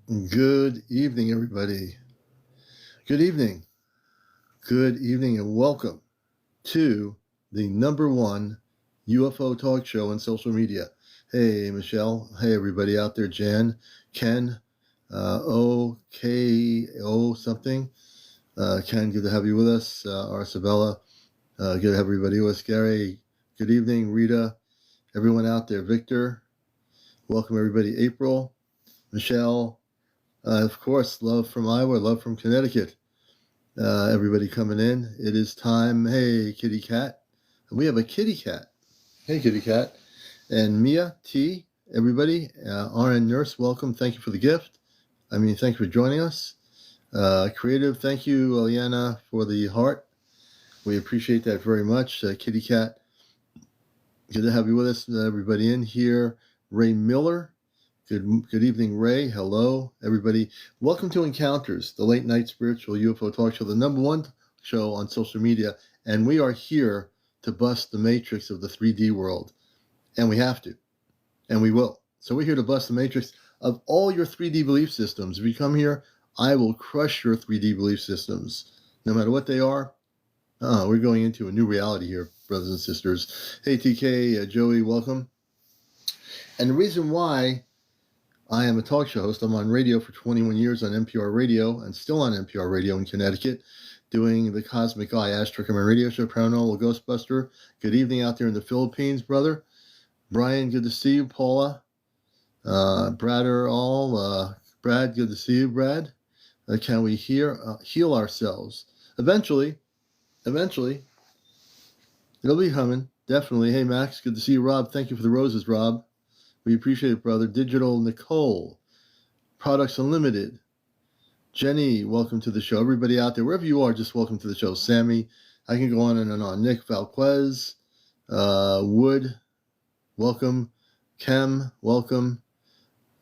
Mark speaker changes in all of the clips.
Speaker 1: Good evening, everybody. Good evening. Good evening, and welcome to the number one UFO talk show on social media. Hey, Michelle. Hey, everybody out there. Jan, Ken, OKO something. Ken, good to have you with us. Arcebella, good to have everybody with us. Gary, good evening. Rita, everyone out there. Victor, welcome, everybody. April, Michelle, of course, love from Iowa, love from Connecticut. Everybody coming in. It is time. Hey, kitty cat. We have a kitty cat. Hey, kitty cat. And Mia T. Everybody. RN Nurse, welcome. Thank you for the gift. Thank you for joining us. Creative, thank you, Eliana, for the heart. We appreciate that very much. Kitty cat, good to have you with us. Everybody in here. Ray Miller. Good evening, Ray. Hello, everybody. Welcome to Encounters, the late night spiritual UFO talk show, the number one show on social media. And we are here to bust the matrix of the 3D world. And we have to. And we will. So we're here to bust the matrix of all your 3D belief systems. If you come here, I will crush your 3D belief systems. No matter what they are. We're going into a new reality here, brothers and sisters. Hey, TK, Joey, welcome. And the reason why I am a talk show host. I'm on radio for 21 years on NPR Radio and still on NPR Radio in Connecticut, doing the Cosmic Eye Astro-Command radio show, Paranormal Ghostbuster. Good evening out there in the Philippines, brother. Brian, good to see you. Paula, Brad, Brad, good to see you, Brad. Can we heal ourselves? Eventually, it'll be coming, definitely. Hey, Max, good to see you. Rob, thank you for the roses, Rob. We appreciate it, brother. Digital Nicole, Products Unlimited. Jenny, welcome to the show. Everybody out there, wherever you are, just welcome to the show. Sammy, I can go on and on. Nick Valquez, Wood, welcome. Kem, welcome.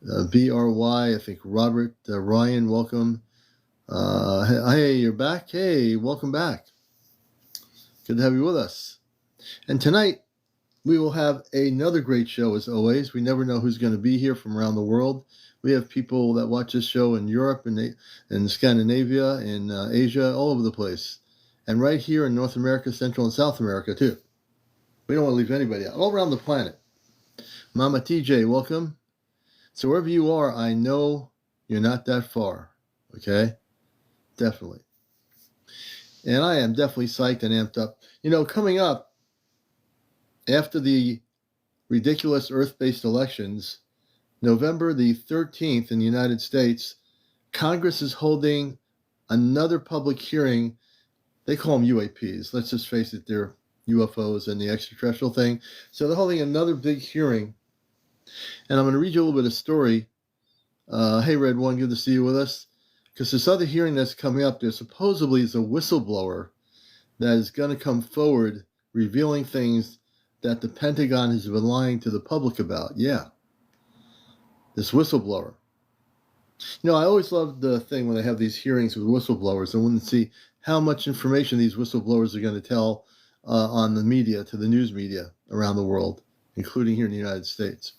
Speaker 1: BRY, I think Robert, Ryan, welcome. Hey, you're back. Hey, welcome back. Good to have you with us. And tonight, we will have another great show as always. We never know who's going to be here from around the world. We have people that watch this show in Europe, in Scandinavia, in Asia, all over the place. And right here in North America, Central and South America too. We don't want to leave anybody out. All around the planet. Mama TJ, welcome. So wherever you are, I know you're not that far. Okay? Definitely. And I am definitely psyched and amped up. Coming up, after the ridiculous Earth-based elections, November the 13th in the United States, Congress is holding another public hearing. They call them UAPs. Let's just face it, they're UFOs and the extraterrestrial thing. So they're holding another big hearing. And I'm going to read you a little bit of story. Hey, Red One, good to see you with us. Because this other hearing that's coming up, there supposedly is a whistleblower that is going to come forward revealing things that the Pentagon has been lying to the public about. Yeah. This whistleblower. I always love the thing when they have these hearings with whistleblowers and want to see how much information these whistleblowers are going to tell on the media, to the news media around the world, including here in the United States.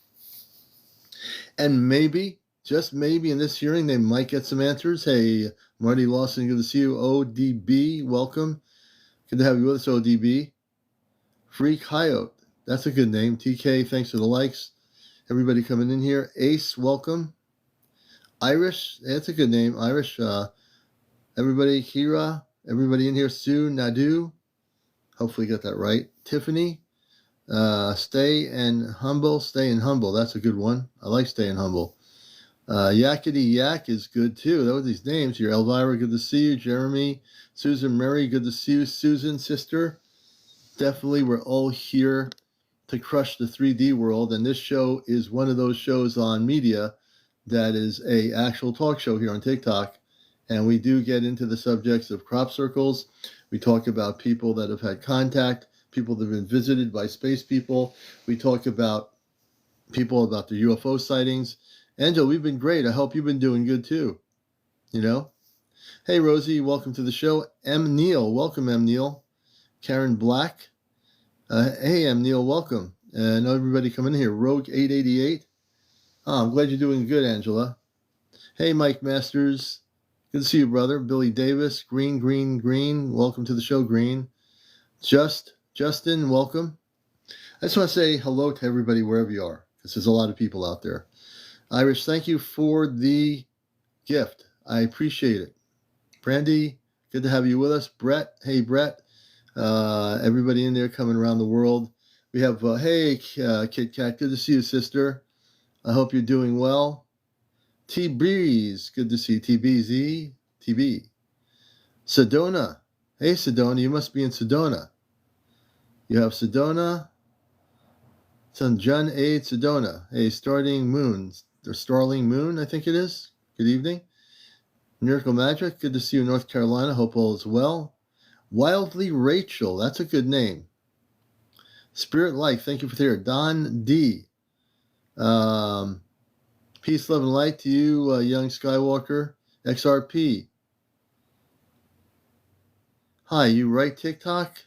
Speaker 1: And maybe, just maybe in this hearing, they might get some answers. Hey, Marty Lawson, good to see you. ODB, welcome. Good to have you with us, ODB. Free Coyote. That's a good name. TK, thanks for the likes. Everybody coming in here. Ace, welcome. Irish, that's a good name. Irish, everybody. Kira, everybody in here. Sue, Nadu. Hopefully got that right. Tiffany, stay and humble. That's a good one. I like staying humble. Yakety Yak is good too. Those are these names here. Elvira, good to see you. Jeremy, Susan, Mary, good to see you. Susan, sister. Definitely, we're all here to crush the 3D world, and this show is one of those shows on media that is a actual talk show here on TikTok, and we do get into the subjects of crop circles. We talk about people that have had contact, people that have been visited by space people. We talk about people about their UFO sightings. Angela, we've been great. I hope you've been doing good too. Hey, Rosie, welcome to the show. M. Neal, welcome, M. Neal. Karen Black. Hey, M. Neal, welcome. And everybody coming in here. Rogue 888. Oh, I'm glad you're doing good, Angela. Hey, Mike Masters. Good to see you, brother. Billy Davis. Green. Welcome to the show, Green. Justin, welcome. I just want to say hello to everybody wherever you are, because there's a lot of people out there. Irish, thank you for the gift. I appreciate it. Brandy, good to have you with us. Brett, hey, Brett. Everybody in there coming around the world. We have, Kit Kat, good to see you, sister. I hope you're doing well. T Breeze, good to see you. TBZ, TB. Sedona, hey, Sedona, you must be in Sedona. You have Sedona, Son John A. Sedona. Hey, Starling Moon, I think it is. Good evening. Miracle Magic, good to see you in North Carolina. Hope all is well. Wildly Rachel, that's a good name. Spirit Light, thank you for there. Don D. Peace, love, and light to you, young Skywalker. XRP. Hi, you write TikTok?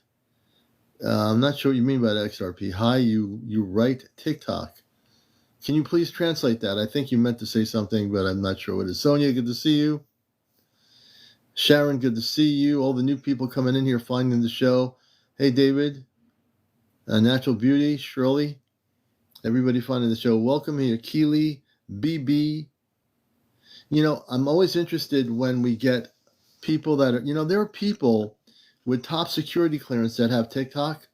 Speaker 1: I'm not sure what you mean by that, XRP. Hi, you write TikTok. Can you please translate that? I think you meant to say something, but I'm not sure what it is. Sonia, good to see you. Sharon, good to see you. All the new people coming in here, finding the show. Hey, David. Natural Beauty, Shirley. Everybody finding the show. Welcome here. Keely, BB. You know, I'm always interested when we get people that are, there are people with top security clearance that have TikTok.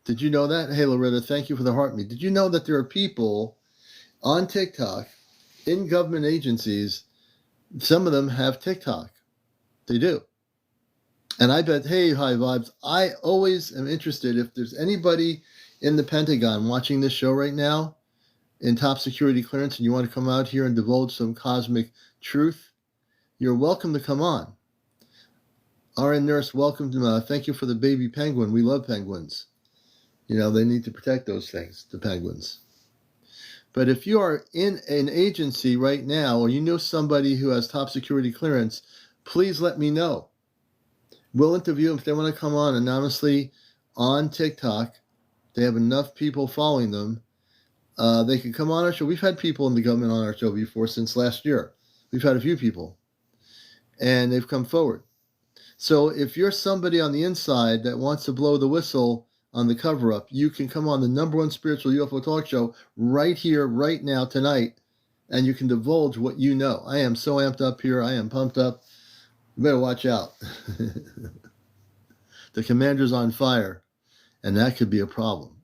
Speaker 1: Did you know that? Hey, Loretta, thank you for the heart me. Did you know that there are people on TikTok in government agencies? Some of them have TikTok. They do. And I bet, hey, High Vibes, I always am interested if there's anybody in the Pentagon watching this show right now in top security clearance and you want to come out here and divulge some cosmic truth, you're welcome to come on. RN Nurse, welcome to, thank you for the baby penguin. We love penguins. They need to protect those things, the penguins. But if you are in an agency right now or you know somebody who has top security clearance, please let me know. We'll interview them if they want to come on anonymously on TikTok. They have enough people following them. They can come on our show. We've had people in the government on our show before since last year. We've had a few people. And they've come forward. So if you're somebody on the inside that wants to blow the whistle on the cover-up, you can come on the #1 spiritual UFO talk show right here, right now, tonight, and you can divulge what you know. I am so amped up here. I am pumped up. You better watch out. The commander's on fire, and that could be a problem.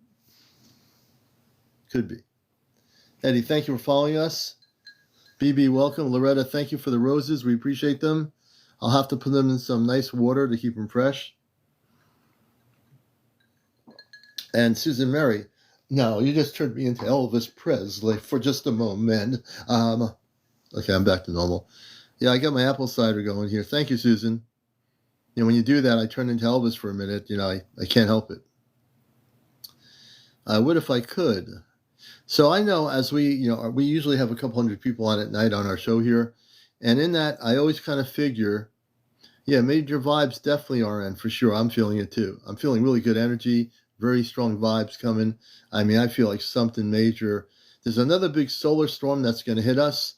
Speaker 1: Could be. Eddie, thank you for following us. BB, welcome. Loretta, thank you for the roses. We appreciate them. I'll have to put them in some nice water to keep them fresh. And Susan Mary, no, you just turned me into Elvis Presley for just a moment. Okay, I'm back to normal. Yeah, I got my apple cider going here. Thank you, Susan. When you do that, I turn into Elvis for a minute. I can't help it. I would if I could. So I know as we usually have a couple hundred people on at night on our show here. And in that, I always kind of figure, major vibes definitely are in for sure. I'm feeling it too. I'm feeling really good energy, very strong vibes coming. I feel like something major. There's another big solar storm that's going to hit us.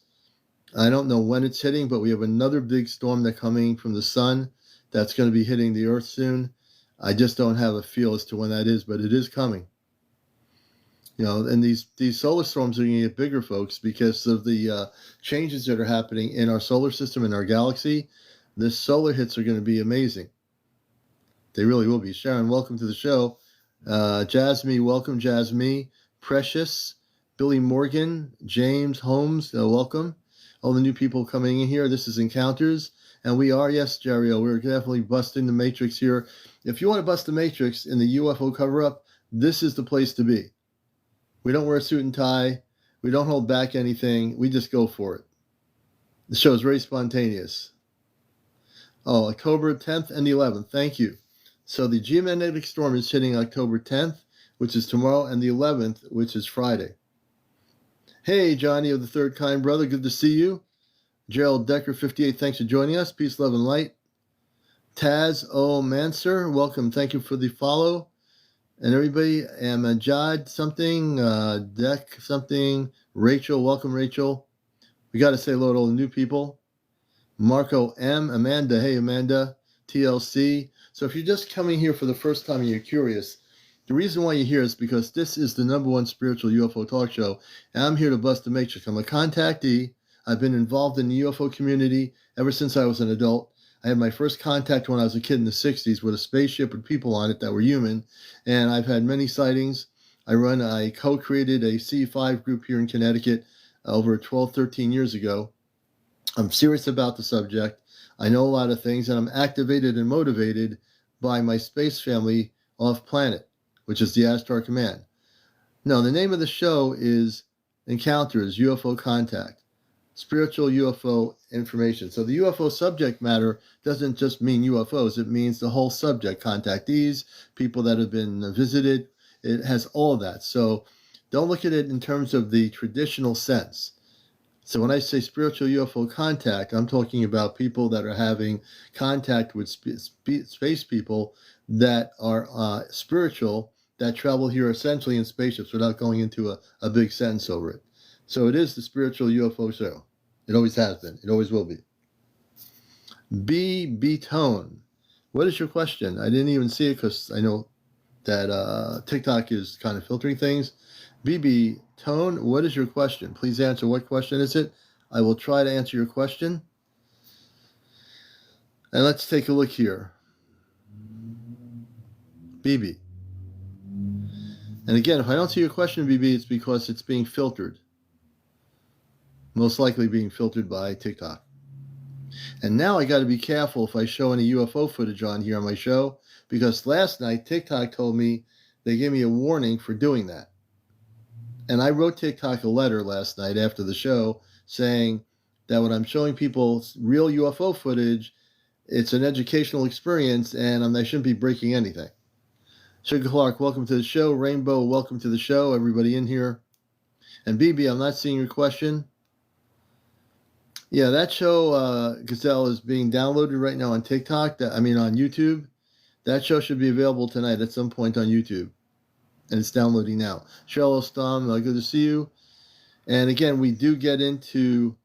Speaker 1: I don't know when it's hitting, but we have another big storm that's coming from the sun that's going to be hitting the earth soon. I just don't have a feel as to when that is, but it is coming. And these solar storms are going to get bigger, folks, because of the changes that are happening in our solar system, in our galaxy. The solar hits are going to be amazing. They really will be. Sharon, welcome to the show. Jasmine, welcome, Jasmine. Precious, Billy Morgan, James Holmes, welcome. All the new people coming in here. This is Encounters. And we are, yes, Jerry, we're definitely busting the matrix here. If you want to bust the matrix in the UFO cover-up, this is the place to be. We don't wear a suit and tie. We don't hold back anything. We just go for it. The show is very spontaneous. Oh, October 10th and the 11th. Thank you. So the geomagnetic storm is hitting October 10th, which is tomorrow, and the 11th, which is Friday. Hey, Johnny of the Third Kind, brother. Good to see you. Gerald Decker, 58. Thanks for joining us. Peace, love, and light. Taz O. Manser, welcome. Thank you for the follow. And everybody, Amajad something, Deck something, Rachel, welcome, Rachel. We got to say hello to all the new people. Marco M, Amanda, hey Amanda, TLC. So if you're just coming here for the first time and you're curious, the reason why you're here is because this is the #1 spiritual UFO talk show, and I'm here to bust the matrix. I'm a contactee. I've been involved in the UFO community ever since I was an adult. I had my first contact when I was a kid in the 60s with a spaceship with people on it that were human, and I've had many sightings. I co-created a C5 group here in Connecticut over 12, 13 years ago. I'm serious about the subject. I know a lot of things, and I'm activated and motivated by my space family off planet, which is the Astar Command. No, the name of the show is Encounters UFO Contact, spiritual UFO information. So the UFO subject matter doesn't just mean UFOs. It means the whole subject, contactees, people that have been visited. It has all of that. So don't look at it in terms of the traditional sense. So when I say spiritual UFO contact, I'm talking about people that are having contact with space people that are spiritual, that travel here essentially in spaceships without going into a big sentence over it. So it is the spiritual UFO show. It always has been. It always will be. B Tone. What is your question? I didn't even see it because I know that TikTok is kind of filtering things. BB Tone, what is your question? Please answer. What question is it? I will try to answer your question. And let's take a look here. BB. And again, if I don't see your question, BB, it's because it's being filtered. Most likely being filtered by TikTok. And now I got to be careful if I show any UFO footage on here on my show, because last night TikTok told me they gave me a warning for doing that. And I wrote TikTok a letter last night after the show saying that when I'm showing people real UFO footage, it's an educational experience and I shouldn't be breaking anything. Sugar Clark, welcome to the show. Rainbow, welcome to the show. Everybody in here. And BB, I'm not seeing your question. Yeah, that show, Gazelle, is being downloaded right now on TikTok. On YouTube. That show should be available tonight at some point on YouTube. And it's downloading now. Cheryl Stom, good to see you. And again, we do get into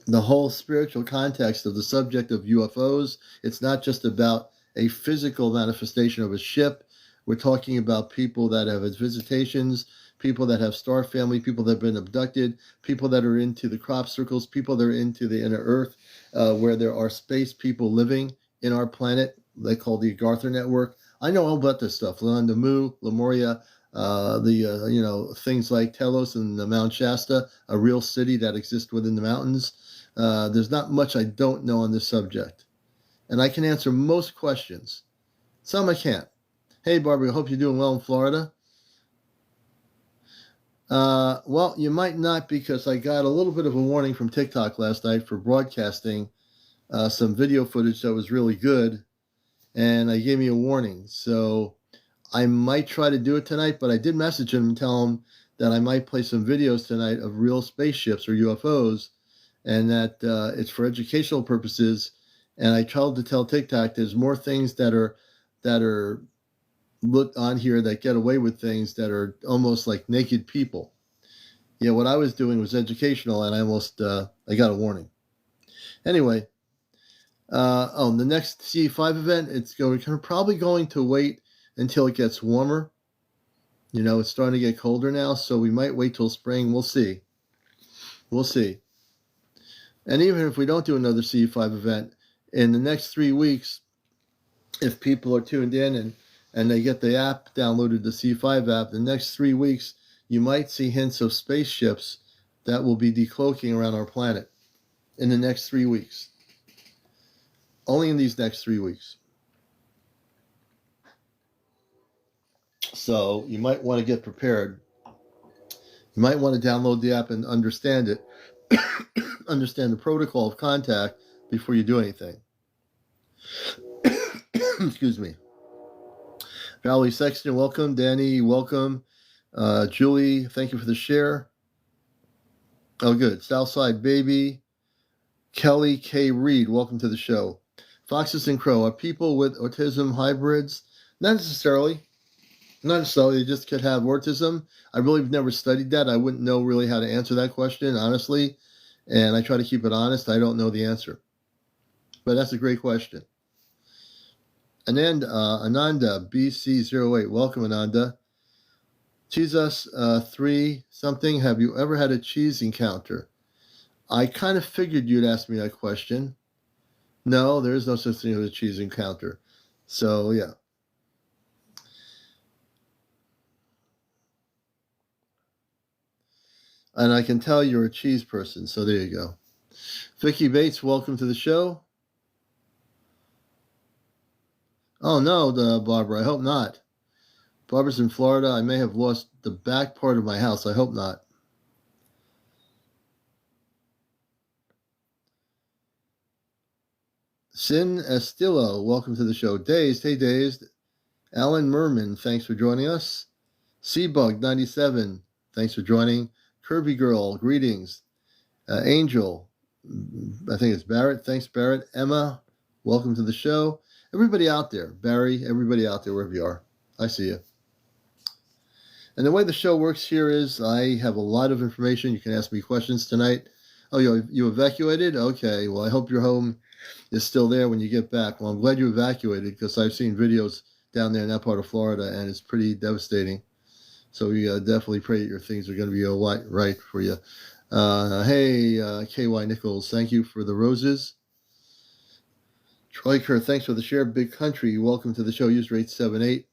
Speaker 1: the whole spiritual context of the subject of UFOs. It's not just about a physical manifestation of a ship. We're talking about people that have visitations, people that have star family, people that have been abducted, people that are into the crop circles, people that are into the inner earth, where there are space people living in our planet. They call the Agartha Network. I know all about this stuff. Lemuria, Lemuria, things like Telos and the Mount Shasta, a real city that exists within the mountains. There's not much I don't know on this subject. And I can answer most questions. Some I can't. Hey, Barbara, I hope you're doing well in Florida. Well, you might not, because I got a little bit of a warning from TikTok last night for broadcasting some video footage that was really good. And they gave me a warning. So I might try to do it tonight, but I did message him and tell him that I might play some videos tonight of real spaceships or UFOs, and that it's for educational purposes. And I tried to tell TikTok there's more things that are looked on here that get away with things that are almost like naked people. Yeah, what I was doing was educational, and I got a warning. Anyway. The next C5 event, we're probably going to wait until it gets warmer. It's starting to get colder now, so we might wait till spring. We'll see. And even if we don't do another C5 event, in the next 3 weeks, if people are tuned in and they get the app downloaded, the C5 app, the next 3 weeks, you might see hints of spaceships that will be decloaking around our planet in the next 3 weeks. Only in these next 3 weeks. So you might want to get prepared. You might want to download the app and understand it. Understand the protocol of contact before you do anything. Excuse me. Valerie Sexton, welcome. Danny, welcome. Julie, thank you for the share. Oh, good. Southside Baby. Kelly K. Reed, welcome to the show. Foxes and Crow, are people with autism hybrids? Not necessarily. They just could have autism. I really have never studied that. I wouldn't know really how to answer that question, honestly. And I try to keep it honest. I don't know the answer. But that's a great question. Ananda, BC08. Welcome, Ananda. Jesus 3 something. Have you ever had a cheese encounter? I kind of figured you'd ask me that question. No, there is no such thing as a cheese encounter. So, yeah. And I can tell you're a cheese person, so there you go. Vicky Bates, welcome to the show. Oh, no, Barbara, I hope not. Barbara's in Florida. I may have lost the back part of my house. I hope not. Sin Estillo, welcome to the show. Dazed, hey Dazed. Alan Merman, thanks for joining us. Seabug97, thanks for joining. Kirby Girl, greetings. Angel, I think it's Barrett. Thanks, Barrett. Emma, welcome to the show. Everybody out there, Barry, everybody out there, wherever you are, I see you. And the way the show works here is I have a lot of information. You can ask me questions tonight. Oh, you evacuated? Okay, well, I hope your home is still there when you get back. Well, I'm glad you evacuated because I've seen videos down there in that part of Florida, and it's pretty devastating. So we definitely pray that your things are going to be all right for you. Hey, KY Nichols, thank you for the roses. Troy Kerr, thanks for the share. Big Country, welcome to the show. User 878.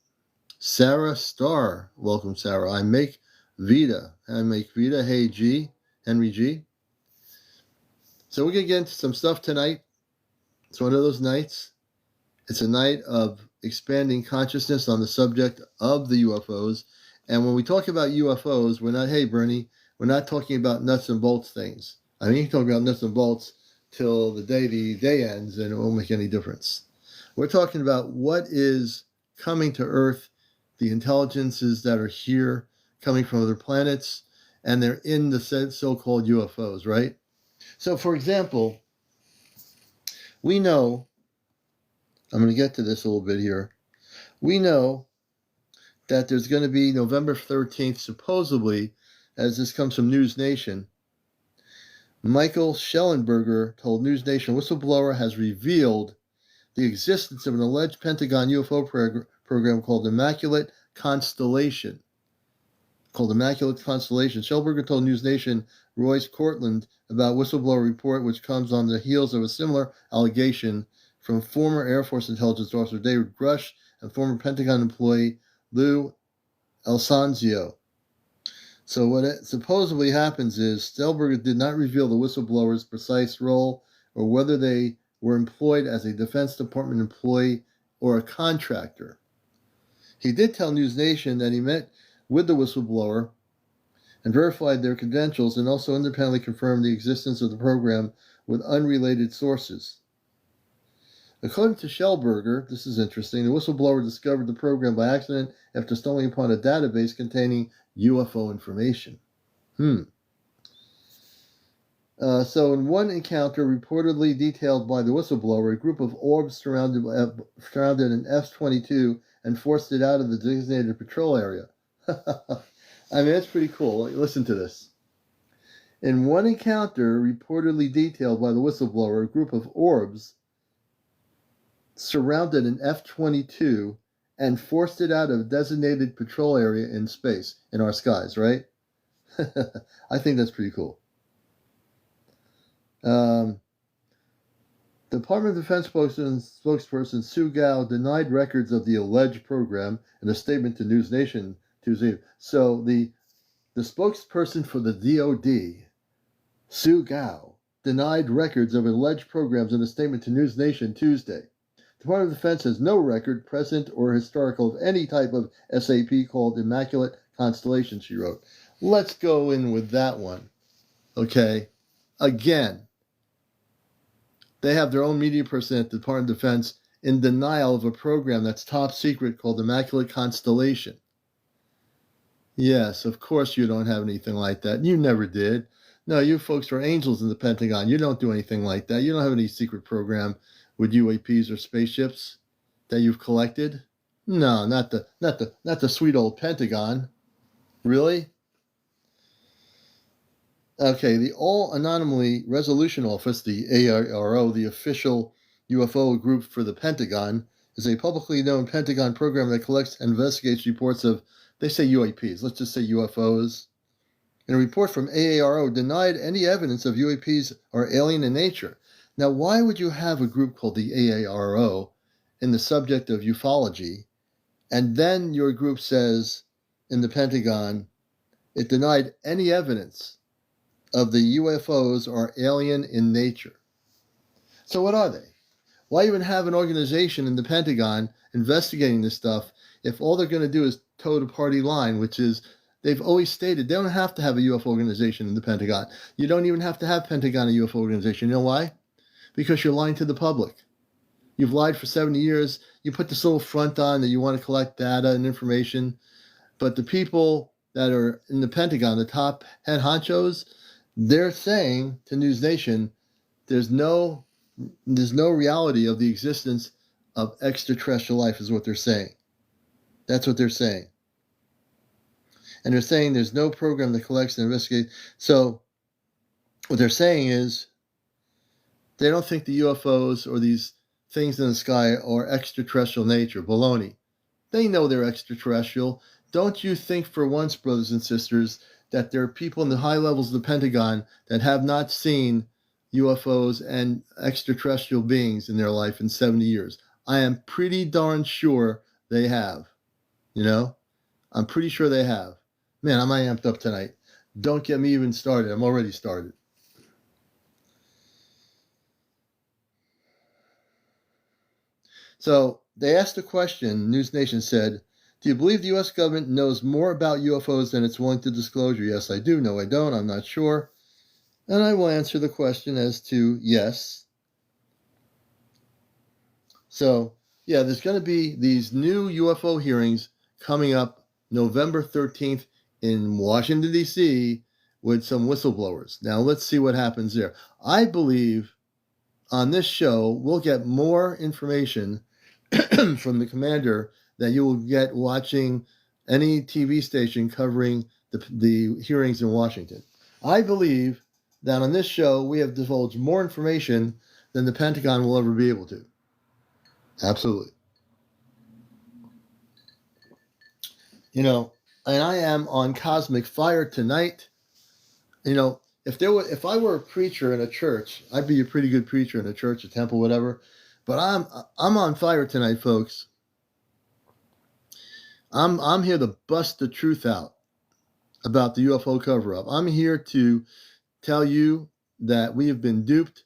Speaker 1: Sarah Starr, welcome, Sarah. I make Vita. Hey, G. Henry G. So we're going to get into some stuff tonight. It's one of those nights. It's a night of expanding consciousness on the subject of the UFOs. And when we talk about UFOs, we're not, hey, Bernie, we're not talking about nuts and bolts things. I mean, you can talk about nuts and bolts till the day ends, and it won't make any difference. We're talking about what is coming to Earth, the intelligences that are here, coming from other planets, and they're in the so-called UFOs, right? So, for example, we know, I'm going to get to this a little bit here. We know that there's going to be November 13th, supposedly, as this comes from News Nation. Michael Schellenberger told News Nation whistleblower has revealed the existence of an alleged Pentagon UFO program called Immaculate Constellation. Schellenberger told News Nation Royce Cortland about whistleblower report, which comes on the heels of a similar allegation from former Air Force intelligence officer David Grush and former Pentagon employee Lou Alfonso. So what supposedly happens is Schellenberger did not reveal the whistleblower's precise role or whether they were employed as a Defense Department employee or a contractor. He did tell News Nation that he met with the whistleblower and verified their credentials and also independently confirmed the existence of the program with unrelated sources. According to Schellenberger, this is interesting, the whistleblower discovered the program by accident after stumbling upon a database containing UFO information. So in one encounter reportedly detailed by the whistleblower, a group of orbs surrounded an F-22 and forced it out of the designated patrol area. I mean, that's pretty cool. Listen to this. In one encounter reportedly detailed by the whistleblower, a group of orbs surrounded an F-22 and forced it out of a designated patrol area in space, in our skies, right? I think that's pretty cool. Department of Defense spokesperson Sue Gao denied records of the alleged program in a statement to News Nation Tuesday. So the spokesperson for the DOD, Sue Gao, denied records of alleged programs in a statement to News Nation Tuesday. The Department of Defense has no record, present or historical, of any type of SAP called Immaculate Constellation, she wrote. Let's go in with that one. Okay. Again, they have their own media person at the Department of Defense in denial of a program that's top secret called Immaculate Constellation. Yes, of course you don't have anything like that. You never did. No, you folks are angels in the Pentagon. You don't do anything like that. You don't have any secret program with UAPs or spaceships that you've collected. No, not the sweet old Pentagon. Really? Okay, the All Anomaly Resolution Office, the ARO, the official UFO group for the Pentagon, is a publicly known Pentagon program that collects and investigates reports of, they say UAPs, let's just say UFOs. And a report from AARO denied any evidence of UAPs are alien in nature. Now, why would you have a group called the AARO in the subject of ufology, and then your group says in the Pentagon it denied any evidence of the UFOs are alien in nature? So what are they? Why even have an organization in the Pentagon investigating this stuff if all they're going to do is toe the party line, which is they've always stated they don't have to have a UFO organization in the Pentagon. You don't even have to have Pentagon a UFO organization. You know why? Because you're lying to the public. You've lied for 70 years. You put this little front on that you want to collect data and information. But the people that are in the Pentagon, the top head honchos, they're saying to News Nation, there's no reality of the existence of extraterrestrial life is what they're saying. That's what they're saying. And they're saying there's no program that collects and investigates. So what they're saying is they don't think the UFOs or these things in the sky are extraterrestrial nature. Baloney. They know they're extraterrestrial. Don't you think for once, brothers and sisters, that there are people in the high levels of the Pentagon that have not seen UFOs and extraterrestrial beings in their life in 70 years? I am pretty darn sure they have. You know? I'm pretty sure they have. Man, I'm amped up tonight. Don't get me even started. I'm already started. So they asked a question. News Nation said, do you believe the U.S. government knows more about UFOs than it's willing to disclose? Yes, I do. No, I don't. I'm not sure. And I will answer the question as to yes. So, yeah, there's going to be these new UFO hearings coming up November 13th in Washington, D.C. with some whistleblowers. Now, let's see what happens there. I believe on this show, we'll get more information from the commander than you will get watching any TV station covering the hearings in Washington. I believe that on this show, we have divulged more information than the Pentagon will ever be able to. Absolutely. You know, and I am on cosmic fire tonight. You know, if I were a preacher in a church, I'd be a pretty good preacher in a church, a temple, whatever. But I'm on fire tonight, folks. I'm here to bust the truth out about the UFO cover-up. I'm here to tell you that we have been duped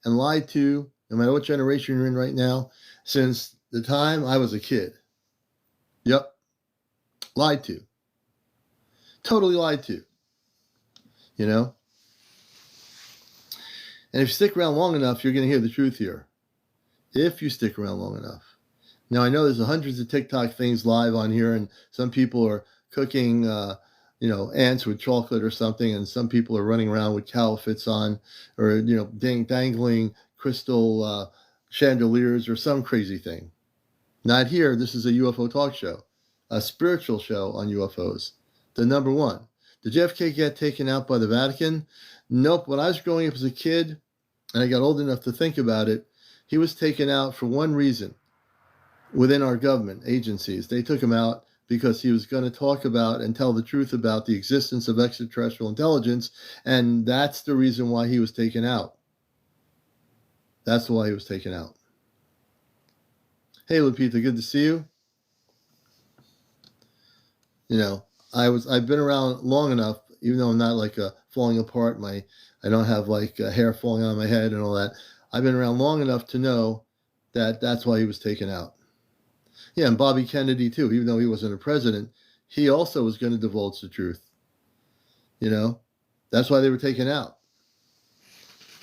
Speaker 1: and lied to, no matter what generation you're in right now, since the time I was a kid. Yep. Lied to. Totally lied to. You know? And if you stick around long enough, you're going to hear the truth here. If you stick around long enough. Now, I know there's hundreds of TikTok things live on here, and some people are cooking, ants with chocolate or something, and some people are running around with cow fits on, or, dangling crystal chandeliers or some crazy thing. Not here. This is a UFO talk show, a spiritual show on UFOs. The number one. Did JFK get taken out by the Vatican? Nope. When I was growing up as a kid, and I got old enough to think about it, he was taken out for one reason. Within our government agencies, they took him out because he was going to talk about and tell the truth about the existence of extraterrestrial intelligence, and that's the reason why he was taken out. That's why he was taken out. Hey, Lupita, good to see you. You know, I've been around long enough, even though I'm not like falling apart. I don't have like hair falling on my head and all that. I've been around long enough to know that that's why he was taken out. Yeah, and Bobby Kennedy too, even though he wasn't a president, he also was going to divulge the truth. You know, that's why they were taken out.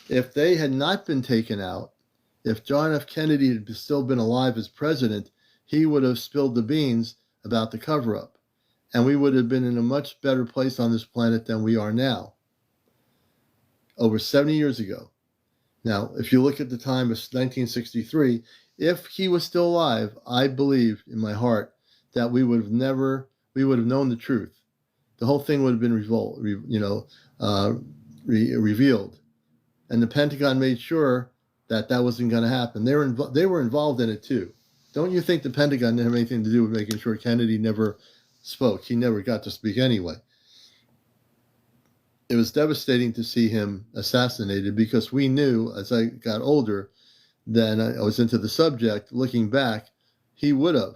Speaker 1: If they had not been taken out, if John F. Kennedy had still been alive as president, he would have spilled the beans about the cover-up. And we would have been in a much better place on this planet than we are now. Over 70 years ago. Now, if you look at the time of 1963, if he was still alive, I believe in my heart that we would have known the truth. The whole thing would have been revealed. And the Pentagon made sure that that wasn't going to happen. They were involved in it too. Don't you think the Pentagon didn't have anything to do with making sure Kennedy never spoke? He never got to speak anyway. It was devastating to see him assassinated because we knew as I got older, then I was into the subject, looking back, he would have.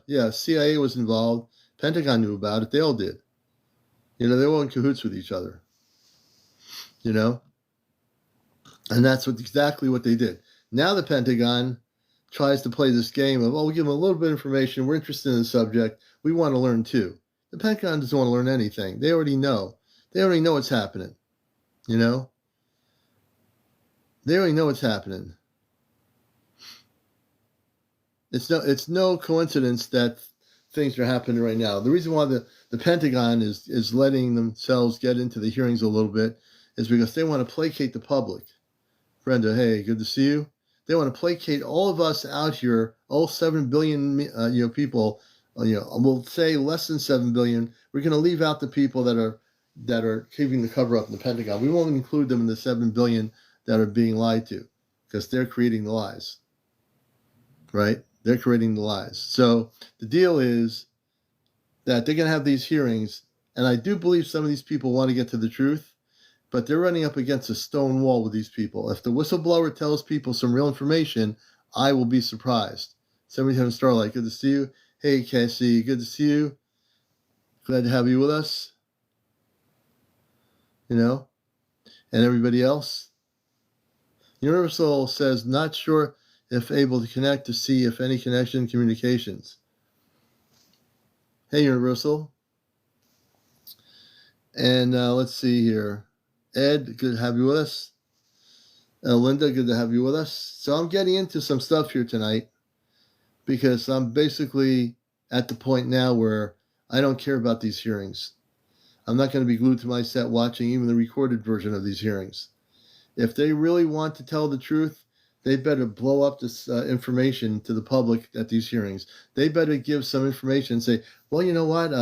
Speaker 1: Yeah, CIA was involved. Pentagon knew about it. They all did. They were all in cahoots with each other. And that's exactly what they did. Now the Pentagon tries to play this game of, we give them a little bit of information. We're interested in the subject. We want to learn too. The Pentagon doesn't want to learn anything. They already know. They already know what's happening. They already know what's happening. It's no coincidence that things are happening right now. The reason why the Pentagon is letting themselves get into the hearings a little bit is because they want to placate the public. Brenda, hey, good to see you. They want to placate all of us out here, all 7 billion people. We'll say less than 7 billion. We're going to leave out the people that are keeping the cover up in the Pentagon. We won't include them in the 7 billion that are being lied to, because they're creating the lies. Right? They're creating the lies. So the deal is that they're going to have these hearings, and I do believe some of these people want to get to the truth, but they're running up against a stone wall with these people. If the whistleblower tells people some real information, I will be surprised. 77 Starlight, good to see you. Hey, Cassie, good to see you. Glad to have you with us. And everybody else. Universal says, not sure if able to connect to see if any connection communications. Hey, Universal. And let's see here. Ed, good to have you with us. Linda, good to have you with us. So I'm getting into some stuff here tonight because I'm basically at the point now where I don't care about these hearings. I'm not going to be glued to my set watching even the recorded version of these hearings. If they really want to tell the truth, they better blow up this information to the public at these hearings. They better give some information and say, well, you know what?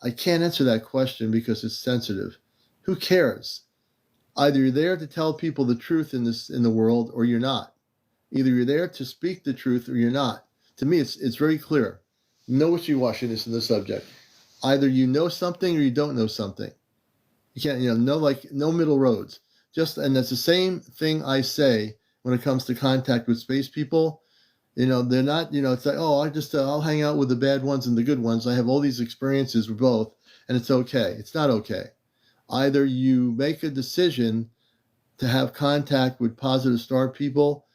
Speaker 1: I can't answer that question because it's sensitive. Who cares? Either you're there to tell people the truth in the world, or you're not. Either you're there to speak the truth, or you're not. To me, it's very clear. No wishy-washiness in the subject. Either you know something or you don't know something. You can't, no middle roads. And that's the same thing I say when it comes to contact with space people. They're not, it's like, I'll hang out with the bad ones and the good ones. I have all these experiences with both, and it's okay. It's not okay. Either you make a decision to have contact with positive star people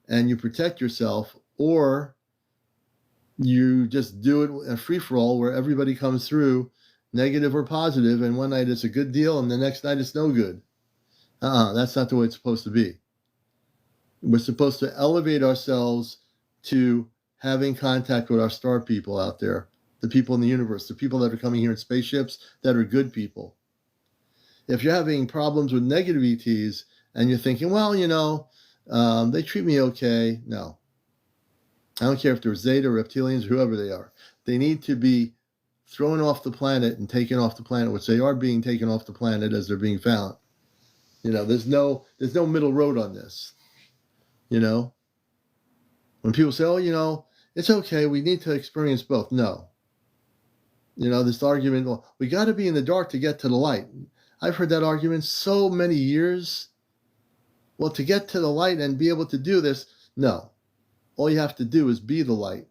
Speaker 1: and you protect yourself, or you just do it a free-for-all where everybody comes through, negative or positive, and one night it's a good deal and the next night it's no good. That's not the way it's supposed to be. We're supposed to elevate ourselves to having contact with our star people out there, the people in the universe, the people that are coming here in spaceships that are good people. If you're having problems with negative ETs and you're thinking, well, they treat me okay. No. I don't care if they're Zeta, reptilians, whoever they are. They need to be thrown off the planet and taken off the planet, which they are being taken off the planet as they're being found. There's no middle road on this. When people say, it's okay, we need to experience both. No. This argument, well, we got to be in the dark to get to the light. I've heard that argument so many years. Well, to get to the light and be able to do this, no. All you have to do is be the light.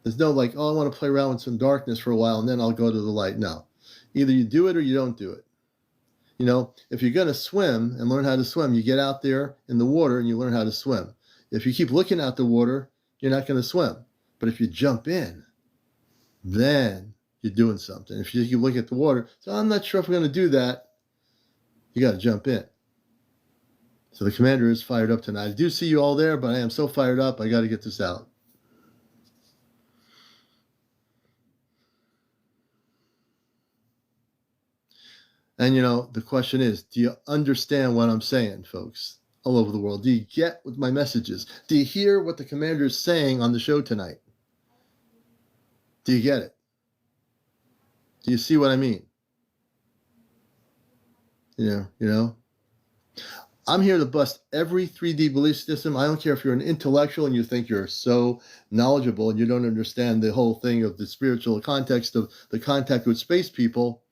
Speaker 1: There's no I want to play around with some darkness for a while and then I'll go to the light. No. Either you do it or you don't do it. If you're going to swim and learn how to swim, you get out there in the water and you learn how to swim. If you keep looking at the water, you're not going to swim. But if you jump in, then you're doing something. If you keep looking at the water, so I'm not sure if we're going to do that, you got to jump in. So the commander is fired up tonight. I do see you all there, but I am so fired up, I got to get this out. And, the question is, do you understand what I'm saying, folks, all over the world? Do you get what my message is? Do you hear what the commander is saying on the show tonight? Do you get it? Do you see what I mean? You know. I'm here to bust every 3D belief system. I don't care if you're an intellectual and you think you're so knowledgeable and you don't understand the whole thing of the spiritual context of the contact with space people.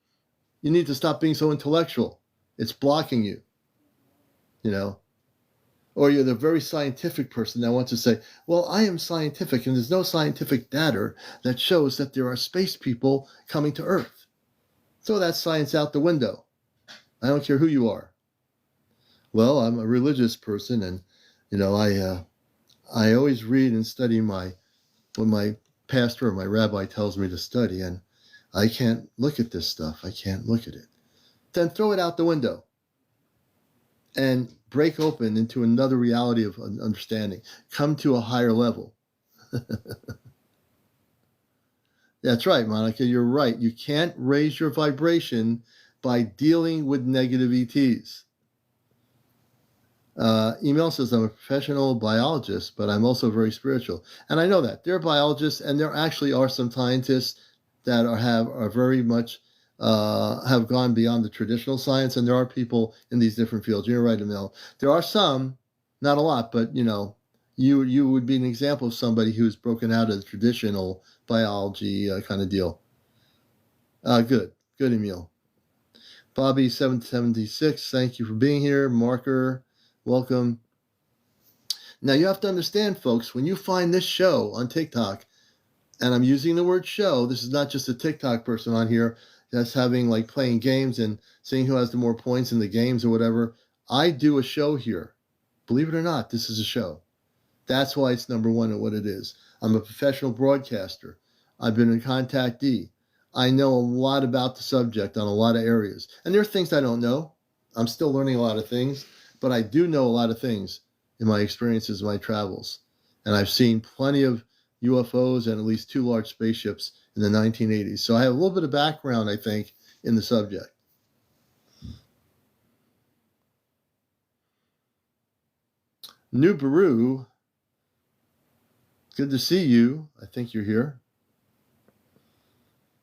Speaker 1: You need to stop being so intellectual. It's blocking you, you know. Or you're the very scientific person that wants to say, well, I am scientific, and there's no scientific data that shows that there are space people coming to Earth. Throw that science out the window. I don't care who you are. Well, I'm a religious person, and I always read and study what my pastor or my rabbi tells me to study, and I can't look at this stuff. I can't look at it. Then throw it out the window and break open into another reality of understanding. Come to a higher level. That's right, Monica. You're right. You can't raise your vibration by dealing with negative ETs. Email says, I'm a professional biologist, but I'm also very spiritual. And I know that. There are biologists, and there actually are some scientists that are very much have gone beyond the traditional science, and there are people in these different fields. You're right, Emil. There are some, not a lot, but you would be an example of somebody who's broken out of the traditional biology kind of deal. Good, Emil. Bobby 776, thank you for being here. Marker, welcome. Now you have to understand, folks, when you find this show on TikTok, and I'm using the word show, this is not just a TikTok person on here that's having like playing games and seeing who has the more points in the games or whatever. I do a show here. Believe it or not, this is a show. That's why it's number one at what it is. I'm a professional broadcaster. I've been a contactee. I know a lot about the subject on a lot of areas. And there are things I don't know. I'm still learning a lot of things, but I do know a lot of things in my experiences, my travels. And I've seen plenty of UFOs and at least 2 large spaceships in the 1980s. So I have a little bit of background, I think, in the subject. New Baru, good to see you. I think you're here.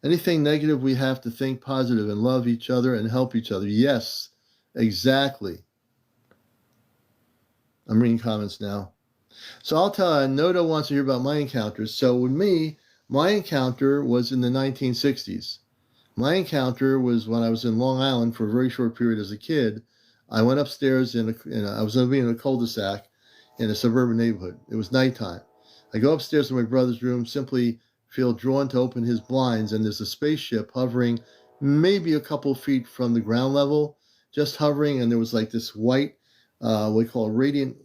Speaker 1: Anything negative, we have to think positive and love each other and help each other. Yes, exactly. I'm reading comments now. So I'll tell you, Noda wants to hear about my encounters. So with me, my encounter was in the 1960s. My encounter was when I was in Long Island for a very short period as a kid. I went upstairs I was going to be in a cul-de-sac in a suburban neighborhood. It was nighttime. I go upstairs to my brother's room, simply feel drawn to open his blinds, and there's a spaceship hovering maybe a couple feet from the ground level, just hovering, and there was like this white, what we call a radiant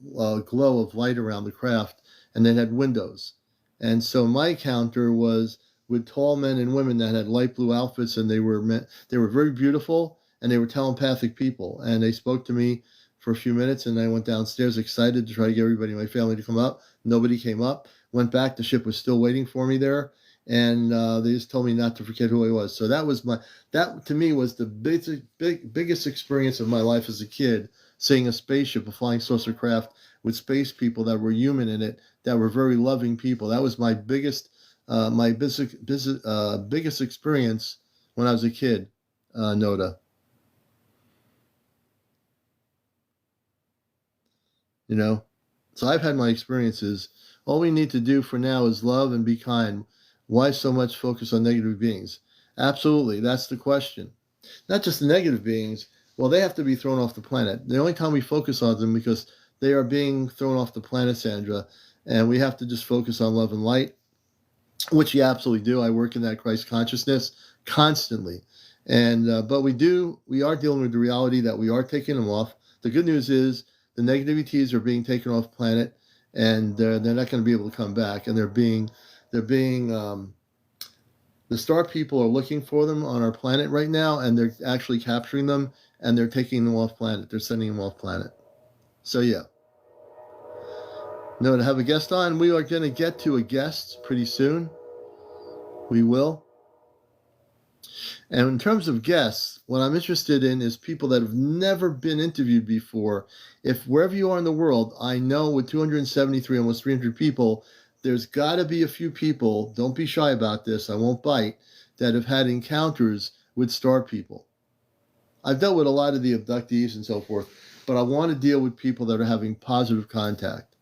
Speaker 1: glow of light around the craft, and it had windows. And so my encounter was with tall men and women that had light blue outfits, and they were very beautiful, and they were telepathic people, and they spoke to me for a few minutes, and I went downstairs excited to try to get everybody in my family to come up. Nobody came up. Went back, the ship was still waiting for me there, and they just told me not to forget who I was. So that to me was the biggest experience of my life as a kid, seeing a spaceship, a flying saucer craft with space people that were human in it, that were very loving people. That was my biggest experience when I was a kid, Noda. So I've had my experiences. All we need to do for now is love and be kind. Why so much focus on negative beings? Absolutely, that's the question. Not just the negative beings. Well, they have to be thrown off the planet. The only time we focus on them because they are being thrown off the planet, Sandra, and we have to just focus on love and light, which you absolutely do. I work in that Christ consciousness constantly, and but we are dealing with the reality that we are taking them off. The good news is the negativities are being taken off the planet, and they're not going to be able to come back. And the star people are looking for them on our planet right now, and they're actually capturing them, and they're taking them off planet. They're sending them off planet. So yeah. No, to have a guest on, we are going to get to a guest pretty soon. We will. And in terms of guests, what I'm interested in is people that have never been interviewed before. If wherever you are in the world, I know with 273, almost 300 people, there's got to be a few people, don't be shy about this, I won't bite, that have had encounters with star people. I've dealt with a lot of the abductees and so forth, but I want to deal with people that are having positive contact.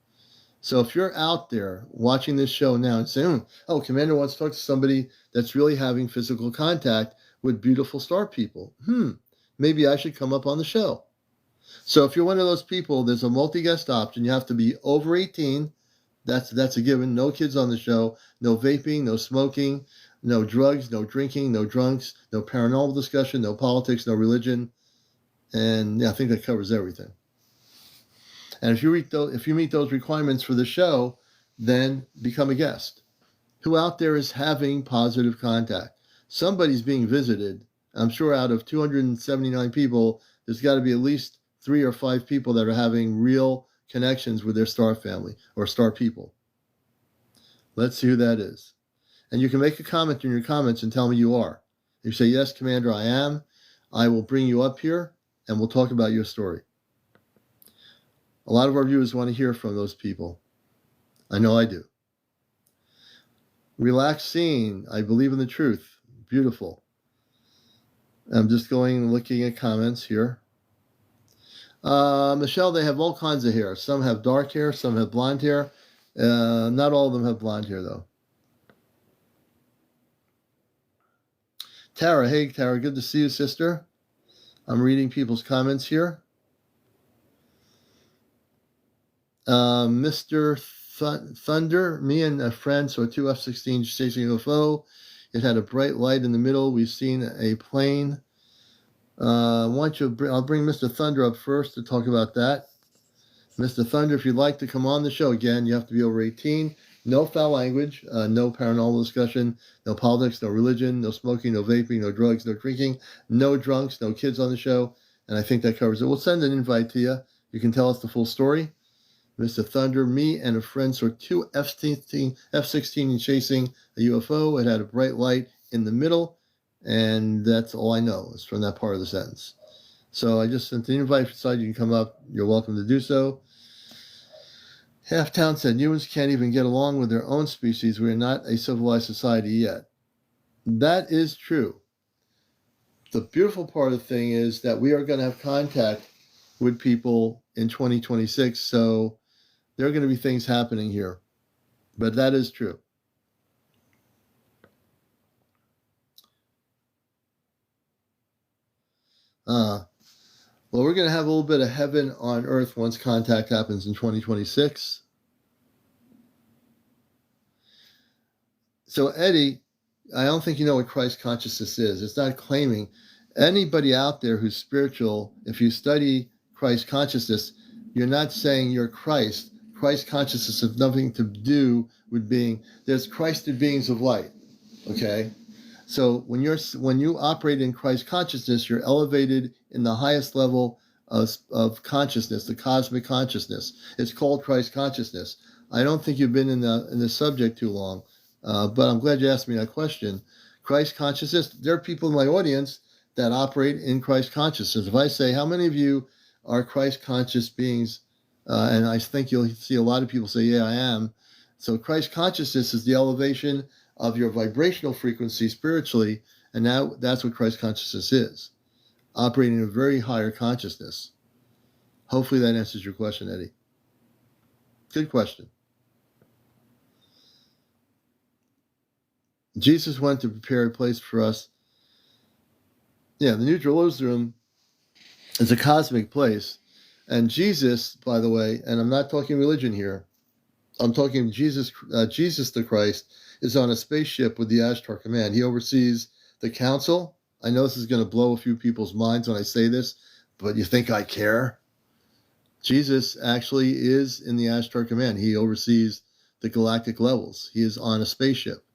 Speaker 1: So if you're out there watching this show now and saying, oh, Commander wants to talk to somebody that's really having physical contact with beautiful star people, maybe I should come up on the show. So if you're one of those people, there's a multi-guest option. You have to be over 18. That's a given. No kids on the show. No vaping, no smoking, no drugs, no drinking, no drunks, no paranormal discussion, no politics, no religion. And yeah, I think that covers everything. And if you meet those requirements for the show, then become a guest. Who out there is having positive contact? Somebody's being visited. I'm sure out of 279 people, there's got to be at least 3 or 5 people that are having real connections with their star family or star people. Let's see who that is. And you can make a comment in your comments and tell me you are. If you say, yes, Commander, I am, I will bring you up here and we'll talk about your story. A lot of our viewers want to hear from those people. I know I do. Relaxed scene. I believe in the truth. Beautiful. I'm just going and looking at comments here. Michelle, they have all kinds of hair. Some have dark hair, some have blonde hair. Not all of them have blonde hair, though. Tara, hey, Tara, good to see you, sister. I'm reading people's comments here. Mr. Thunder, me and a friend saw 2 F-16s chasing a UFO. It had a bright light in the middle. We've seen a plane. I'll bring Mr. Thunder up first to talk about that. Mr. Thunder, if you'd like to come on the show again, you have to be over 18. No foul language, no paranormal discussion, no politics, no religion, no smoking, no vaping, no drugs, no drinking, no drunks, no kids on the show. And I think that covers it. We'll send an invite to you. You can tell us the full story. Mr. Thunder, me and a friend saw 2 F-16 chasing a UFO. It had a bright light in the middle, and that's all I know is from that part of the sentence. So I just sent an invite. If you decide you can come up, you're welcome to do so. Half Town said, humans can't even get along with their own species. We are not a civilized society yet. That is true. The beautiful part of the thing is that we are going to have contact with people in 2026, so there are going to be things happening here. But that is true. Well, we're going to have a little bit of heaven on earth once contact happens in 2026. So, Eddie, I don't think you know what Christ consciousness is. It's not claiming anybody out there who's spiritual. If you study Christ consciousness, you're not saying you're Christ. Christ consciousness has nothing to do with being. There's Christed beings of light. Okay? So when you operate in Christ consciousness, you're elevated in the highest level of consciousness, the cosmic consciousness. It's called Christ consciousness. I don't think you've been in the subject too long, but I'm glad you asked me that question. Christ consciousness. There are people in my audience that operate in Christ consciousness. If I say, how many of you are Christ conscious beings? And I think you'll see a lot of people say, yeah, I am. So Christ consciousness is the elevation of your vibrational frequency spiritually, and now that's what Christ consciousness is, operating in a very higher consciousness. Hopefully that answers your question, Eddie. Good question. Jesus went to prepare a place for us. Yeah, the New Jerusalem is a cosmic place. And Jesus, by the way, and I'm not talking religion here, I'm talking Jesus the Christ, is on a spaceship with the Ashtar Command. He oversees the council. I know this is going to blow a few people's minds when I say this, but you think I care? Jesus actually is in the Ashtar Command. He oversees the galactic levels. He is on a spaceship.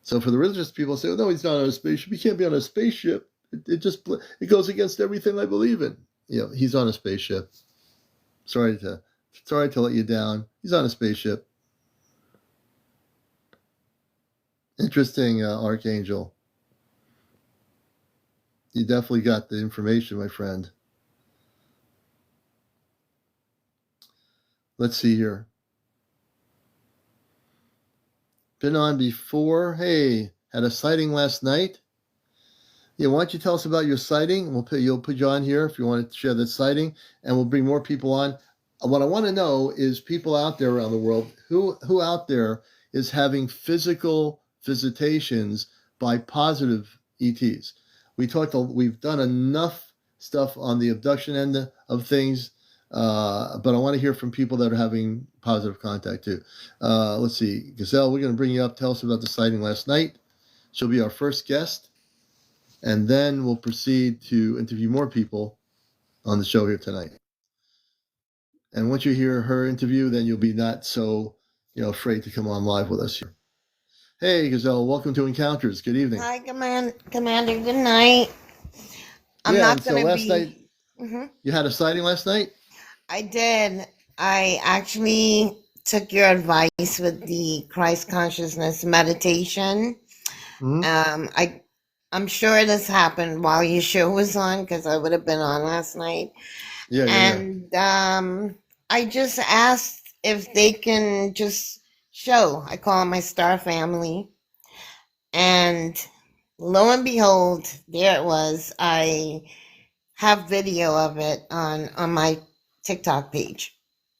Speaker 1: So for the religious people say, oh, no, he's not on a spaceship. He can't be on a spaceship. It goes against everything I believe in. He's on a spaceship. Sorry to let you down. He's on a spaceship. Interesting, Archangel. You definitely got the information, my friend. Let's see here. Been on before. Hey, had a sighting last night. Yeah, why don't you tell us about your sighting? You'll put you on here if you want to share that sighting, and we'll bring more people on. What I want to know is people out there around the world who out there is having physical visitations by positive ETs. We've done enough stuff on the abduction end of things, but I want to hear from people that are having positive contact too. Let's see, Gazelle, we're going to bring you up. Tell us about the sighting last night. She'll be our first guest. And then we'll proceed to interview more people on the show here tonight. And once you hear her interview, then you'll be not so, afraid to come on live with us here. Hey, Gazelle, welcome to Encounters. Good evening.
Speaker 2: Hi, Commander. Good night. I'm
Speaker 1: Yeah,
Speaker 2: not
Speaker 1: and so
Speaker 2: going to
Speaker 1: last night,
Speaker 2: be. Mhm.
Speaker 1: you had a sighting last night?
Speaker 2: I did. I actually took your advice with the Christ consciousness meditation.
Speaker 1: Mm-hmm.
Speaker 2: I'm sure this happened while your show was on because I would have been on last night.
Speaker 1: Yeah.
Speaker 2: And I just asked if they can just show. I call them my star family. And lo and behold, there it was. I have video of it on my TikTok page.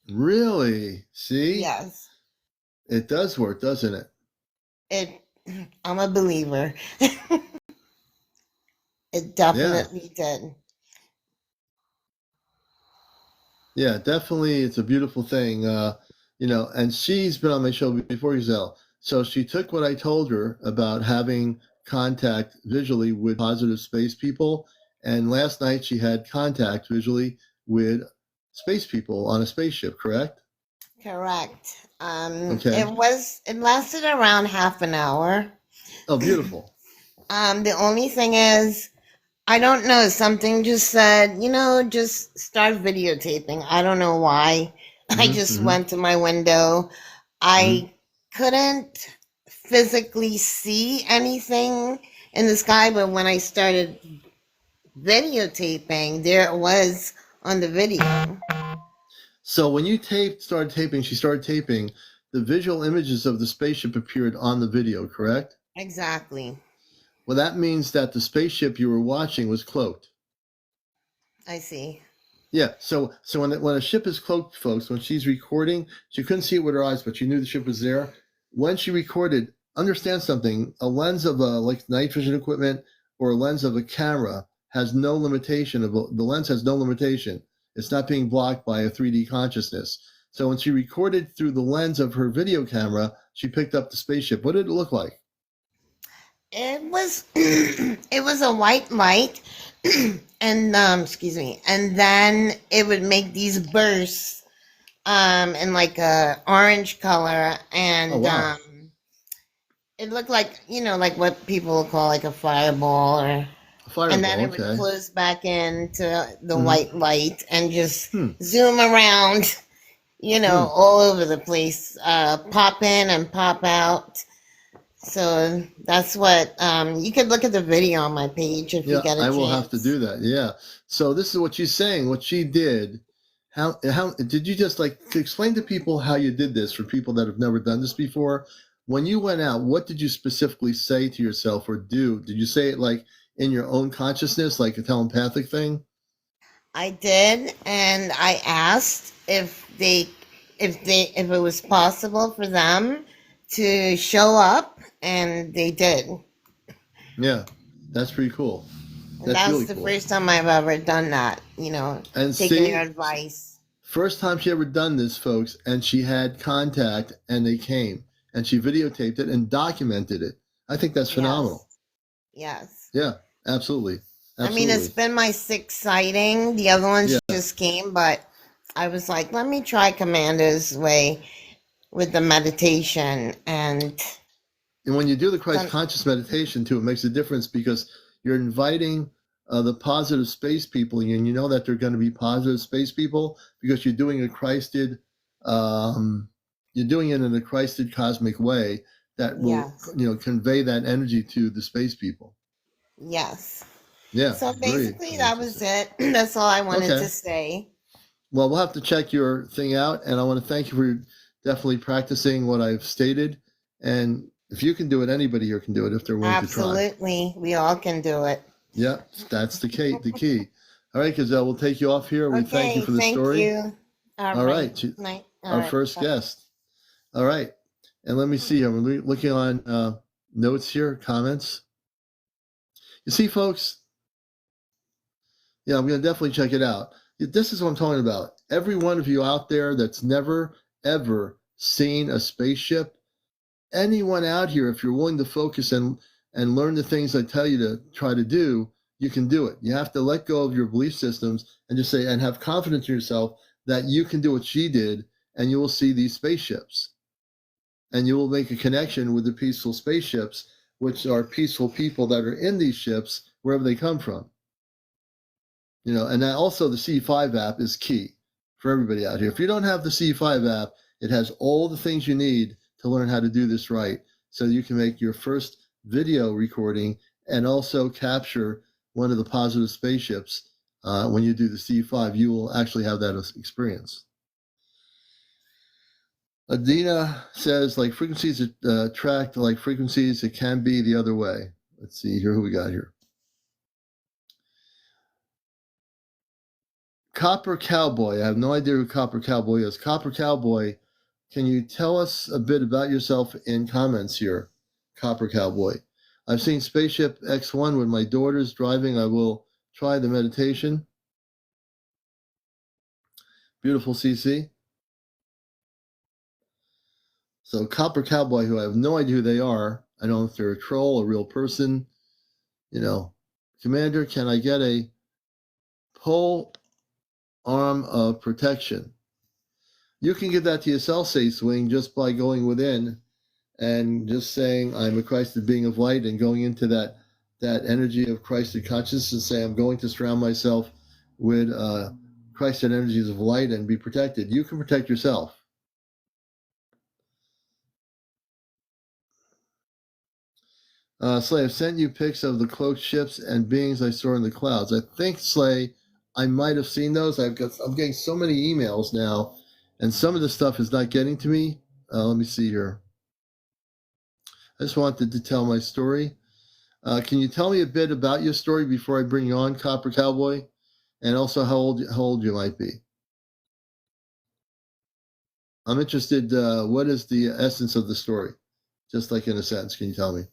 Speaker 1: Really? See?
Speaker 2: Yes.
Speaker 1: It does work, doesn't it?
Speaker 2: I'm a believer. It definitely did.
Speaker 1: Yeah, definitely. It's a beautiful thing. And she's been on my show before, Giselle. So she took what I told her about having contact visually with positive space people. And last night she had contact visually with space people on a spaceship, correct?
Speaker 2: Correct.
Speaker 1: Okay.
Speaker 2: It lasted around half an hour.
Speaker 1: Oh, beautiful.
Speaker 2: The only thing is, I don't know, something just said, just start videotaping. I don't know why. I just went to my window. I couldn't physically see anything in the sky, but when I started videotaping, there it was on the video.
Speaker 1: So when you started taping, the visual images of the spaceship appeared on the video, correct?
Speaker 2: Exactly.
Speaker 1: Well, that means that the spaceship you were watching was cloaked.
Speaker 2: I see.
Speaker 1: Yeah, so when a ship is cloaked, folks, when she's recording, she couldn't see it with her eyes, but she knew the ship was there. When she recorded, understand something: a lens of like night vision equipment or a lens of a camera has no limitation. The lens has no limitation. It's not being blocked by a 3D consciousness. So when she recorded through the lens of her video camera, she picked up the spaceship. What did it look like?
Speaker 2: It was it was a white light, and excuse me, and then it would make these bursts in like a orange color, and
Speaker 1: Oh, wow.
Speaker 2: it looked like like what people call like a fireball, or
Speaker 1: A fireball,
Speaker 2: and then it would
Speaker 1: okay.
Speaker 2: close back into the white light and just
Speaker 1: Hmm.
Speaker 2: zoom around, all over the place, pop in and pop out. So that's what you could look at the video on my page if you get a chance.
Speaker 1: I will have to do that. Yeah. So this is what she's saying. What she did. How did you just to explain to people how you did this for people that have never done this before? When you went out, what did you specifically say to yourself or do? Did you say it like in your own consciousness, like a telepathic thing?
Speaker 2: I did, and I asked if it was possible for them to show up, and they did.
Speaker 1: Yeah, that's pretty cool.
Speaker 2: That's really the first time I've ever done that,
Speaker 1: and
Speaker 2: taking your advice.
Speaker 1: First time she ever done this, folks, and she had contact and they came and she videotaped it and documented it. I think that's phenomenal.
Speaker 2: Yes.
Speaker 1: Yeah, absolutely.
Speaker 2: I mean, it's been my 6th sighting. The other ones just came, but I was like, let me try Commander's way with the meditation. And
Speaker 1: when you do the Christ conscious meditation too, it makes a difference because you're inviting the positive space people, and you know that they're going to be positive space people because you're doing you're doing it in a Christed cosmic way that will convey that energy to the space people.
Speaker 2: Yes.
Speaker 1: Yeah.
Speaker 2: So basically that was it. That's all I wanted to say.
Speaker 1: Well, we'll have to check your thing out, and I want to thank you for definitely practicing what I've stated. And if you can do it, anybody here can do it if they're willing to try.
Speaker 2: Absolutely. We all can do it.
Speaker 1: Yep, that's the key. The key. All right, Gazelle, we'll take you off here. We thank you
Speaker 2: Okay,
Speaker 1: for the
Speaker 2: thank
Speaker 1: story.
Speaker 2: you. All
Speaker 1: All
Speaker 2: right.
Speaker 1: right,
Speaker 2: Night. All
Speaker 1: our
Speaker 2: right.
Speaker 1: first
Speaker 2: Bye.
Speaker 1: guest. All right, and let me see here. We're looking on notes here, comments. You see, folks. Yeah, I'm going to definitely check it out. This is what I'm talking about. Every one of you out there that's never ever seen a spaceship, anyone out here, if you're willing to focus and learn the things I tell you to try to do, you can do it. You have to let go of your belief systems and just say and have confidence in yourself that you can do what she did, and you will see these spaceships, and you will make a connection with the peaceful spaceships, which are peaceful people that are in these ships wherever they come from. And then also the C5 app is key for everybody out here. If you don't have the C5 app, it has all the things you need to learn how to do this right, so you can make your first video recording and also capture one of the positive spaceships. When you do the C5, you will actually have that experience. Adina says, like frequencies attract like frequencies, it can be the other way. Let's see here who we got here. Copper Cowboy. I have no idea who Copper Cowboy is. Copper Cowboy, can you tell us a bit about yourself in comments here, Copper Cowboy? I've seen Spaceship X1 with my daughters driving. I will try the meditation. Beautiful CC. So Copper Cowboy, who I have no idea who they are. I don't know if they're a troll, a real person. Commander, can I get a pole arm of protection? You can give that to yourself, say Swing, just by going within and just saying, I'm a Christed being of light, and going into that energy of Christed consciousness and say, I'm going to surround myself with Christed energies of light and be protected. You can protect yourself. Slay, I've sent you pics of the cloaked ships and beings I saw in the clouds. I think, Slay, I might have seen those. I'm getting so many emails now, and some of the stuff is not getting to me. Let me see here. I just wanted to tell my story. Can you tell me a bit about your story before I bring you on, Copper Cowboy? And also how old you might be. I'm interested, what is the essence of the story? Just like in a sentence, can you tell me?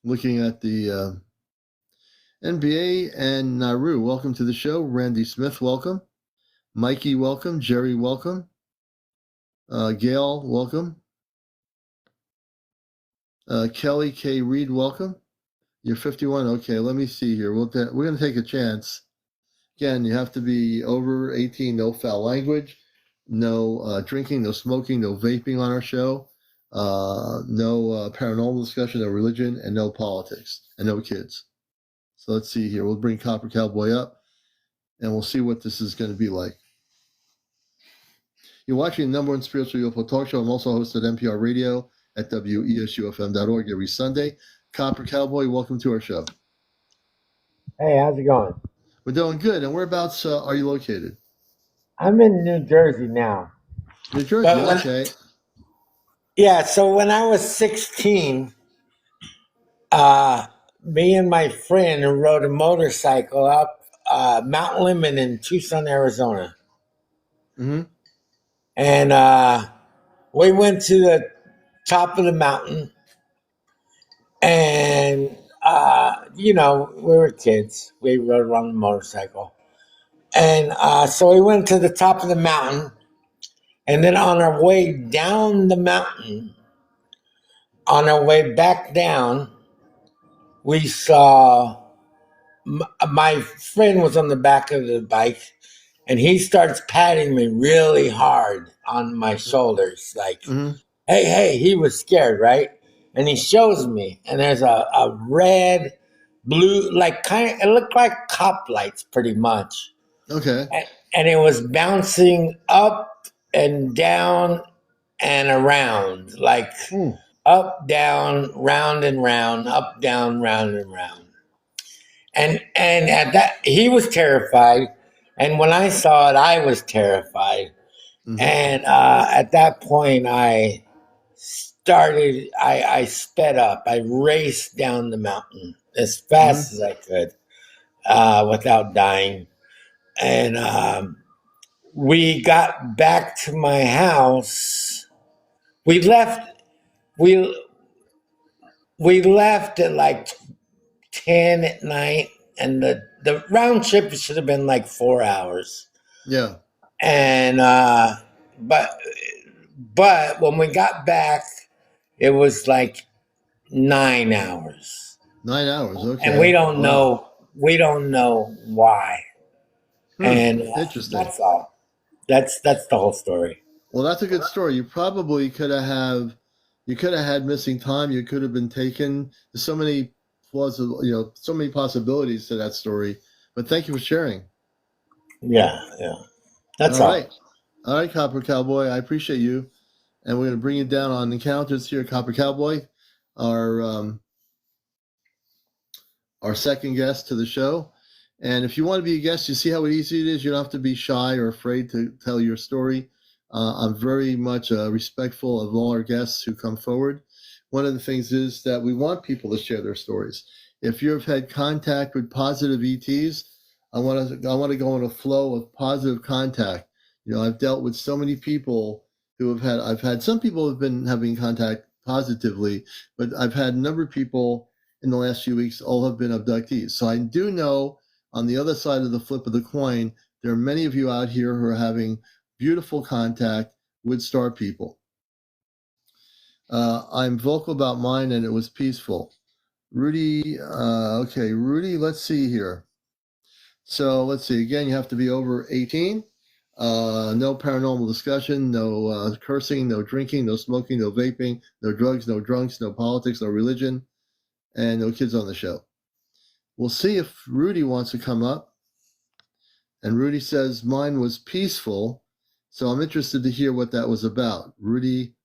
Speaker 1: Looking at the NBA and Nauru, welcome to the show. Randy Smith, welcome. Mikey, welcome. Jerry, welcome. Gail, welcome. Kelly K. Reed, welcome. You're 51. Okay, let me see here. We're going to take a chance. Again, you have to be over 18, no foul language, no drinking, no smoking, no vaping on our show, no paranormal discussion, no religion, and no politics, and no kids. So let's see here. We'll bring Copper Cowboy up, and we'll see what this is going to be like. You're watching the #1 spiritual UFO talk show. I'm also host at NPR Radio at WESUFM.org every Sunday. Copper Cowboy, welcome to our show.
Speaker 3: Hey, how's it going?
Speaker 1: We're doing good. And whereabouts are you located?
Speaker 3: I'm in New Jersey now.
Speaker 1: New Jersey, okay.
Speaker 3: Yeah, so when I was 16, me and my friend rode a motorcycle up Mount Lemmon in Tucson, Arizona.
Speaker 1: Mm-hmm.
Speaker 3: And we went to the top of the mountain. And, we were kids. We rode around the motorcycle. And so we went to the top of the mountain. And then on our way down the mountain, on our way back down, we saw my friend was on the back of the bike, and he starts patting me really hard on my shoulders, like,
Speaker 1: Mm-hmm.
Speaker 3: hey, he was scared, right? And he shows me, and there's a red, blue, like it looked like cop lights pretty much.
Speaker 1: Okay.
Speaker 3: And it was bouncing up and down and around, like up, down, round and round, up, down, round and round. And at that, he was terrified. And when I saw it, I was terrified. And at that point, I sped up. I raced down the mountain as fast as I could without dying. And we got back to my house. We left. We we left at like 10 at night, and the round trip should have been like 4 hours.
Speaker 1: Yeah.
Speaker 3: And but but when we got back, it was like 9 hours,
Speaker 1: 9 hours.
Speaker 3: and we
Speaker 1: Okay.
Speaker 3: don't
Speaker 1: Wow.
Speaker 3: know why. And
Speaker 1: Interesting.
Speaker 3: that's all. That's the whole story.
Speaker 1: Well, that's a good story. You probably you could have had missing time. You could have been taken. There's so many flaws, so many possibilities to that story. But thank you for sharing.
Speaker 3: Yeah. That's
Speaker 1: All
Speaker 3: all.
Speaker 1: right. All right, Copper Cowboy. I appreciate you. And we're going to bring you down on encounters here, Copper Cowboy, our second guest to the show. And if you want to be a guest, you see how easy it is. You don't have to be shy or afraid to tell your story. I'm very much respectful of all our guests who come forward. One of the things is that we want people to share their stories. If you've had contact with positive ETs, I want to go in a flow of positive contact. I've dealt with so many people I've had some people who've been having contact positively, but I've had a number of people in the last few weeks all have been abductees. So I do know on the other side of the flip of the coin, there are many of you out here who are having beautiful contact with star people. I'm vocal about mine, and it was peaceful. Rudy, Rudy, let's see here. So let's see. Again, you have to be over 18. No paranormal discussion, no cursing, no drinking, no smoking, no vaping, no drugs, no drunks, no politics, no religion, and no kids on the show. We'll see if Rudy wants to come up. And Rudy says mine was peaceful. So I'm interested to hear what that was about. Rudy,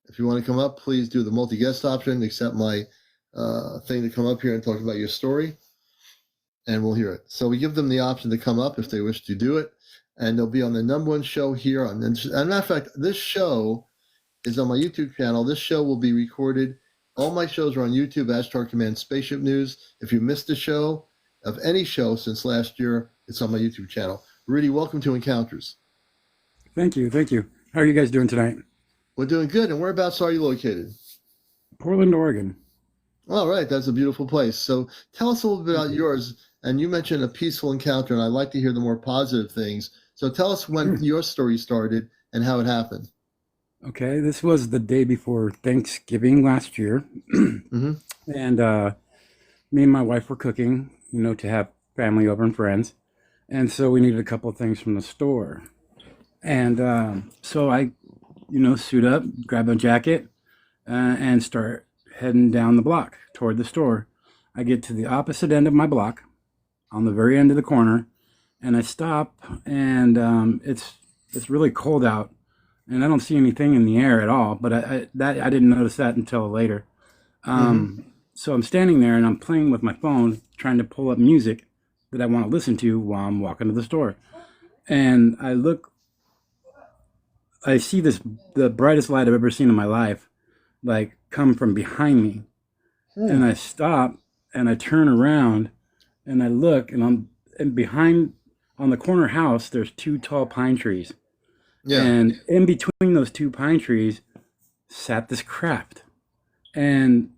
Speaker 1: if you want to come up, please do the multi-guest option, accept my thing to come up here and talk about your story, and we'll hear it. So we give them the option to come up if they wish to do it, and they'll be on the number one show here. As a matter of fact, this show is on my YouTube channel. This show will be recorded. All my shows are on YouTube, Ashtar Command Spaceship News. If you missed a show of any show since last year, it's on my YouTube channel. Rudy, welcome to Encounters.
Speaker 4: Thank you. How are you guys doing tonight?
Speaker 1: We're doing good. And whereabouts are you located?
Speaker 4: Portland, Oregon.
Speaker 1: All right. That's a beautiful place. So tell us a little bit about yours. And you mentioned a peaceful encounter, and I'd like to hear the more positive things. So tell us when your story started and how it happened.
Speaker 4: Okay, this was the day before Thanksgiving last year.
Speaker 1: Mm-hmm.
Speaker 4: And me and my wife were cooking, to have family over and friends. And so we needed a couple of things from the store. And so I, suit up, grab a jacket, and start heading down the block toward the store. I get to the opposite end of my block, on the very end of the corner, and I stop, and it's really cold out, and I don't see anything in the air at all. But I didn't notice that until later. So I'm standing there and I'm playing with my phone, trying to pull up music that I want to listen to while I'm walking to the store. And I see the brightest light I've ever seen in my life, like come from behind me. And I stop and I turn around and I look, and behind on the corner house, there's two tall pine trees.
Speaker 1: Yeah.
Speaker 4: And in between those two pine trees sat this craft. And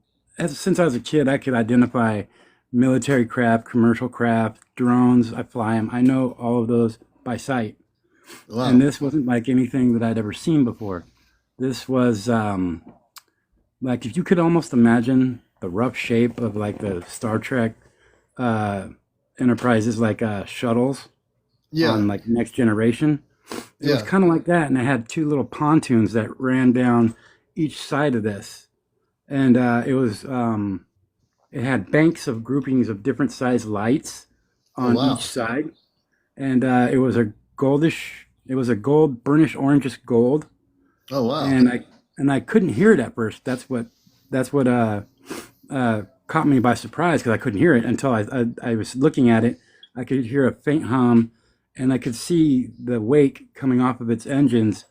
Speaker 4: since I was a kid, I could identify military craft, commercial craft, drones. I fly them. I know all of those by sight.
Speaker 1: Wow.
Speaker 4: And this wasn't like anything that I'd ever seen before. This was like, if you could almost imagine the rough shape of like the Star Trek Enterprises, like shuttles on like Next Generation. It was kind of like that, and it had two little pontoons that ran down each side of this, and it had banks of groupings of different size lights on each side, and it was a gold, burnished orangish gold.
Speaker 1: Oh wow!
Speaker 4: And I couldn't hear it at first. That's what caught me by surprise, because I couldn't hear it until I was looking at it. I could hear a faint hum, and I could see the wake coming off of its engines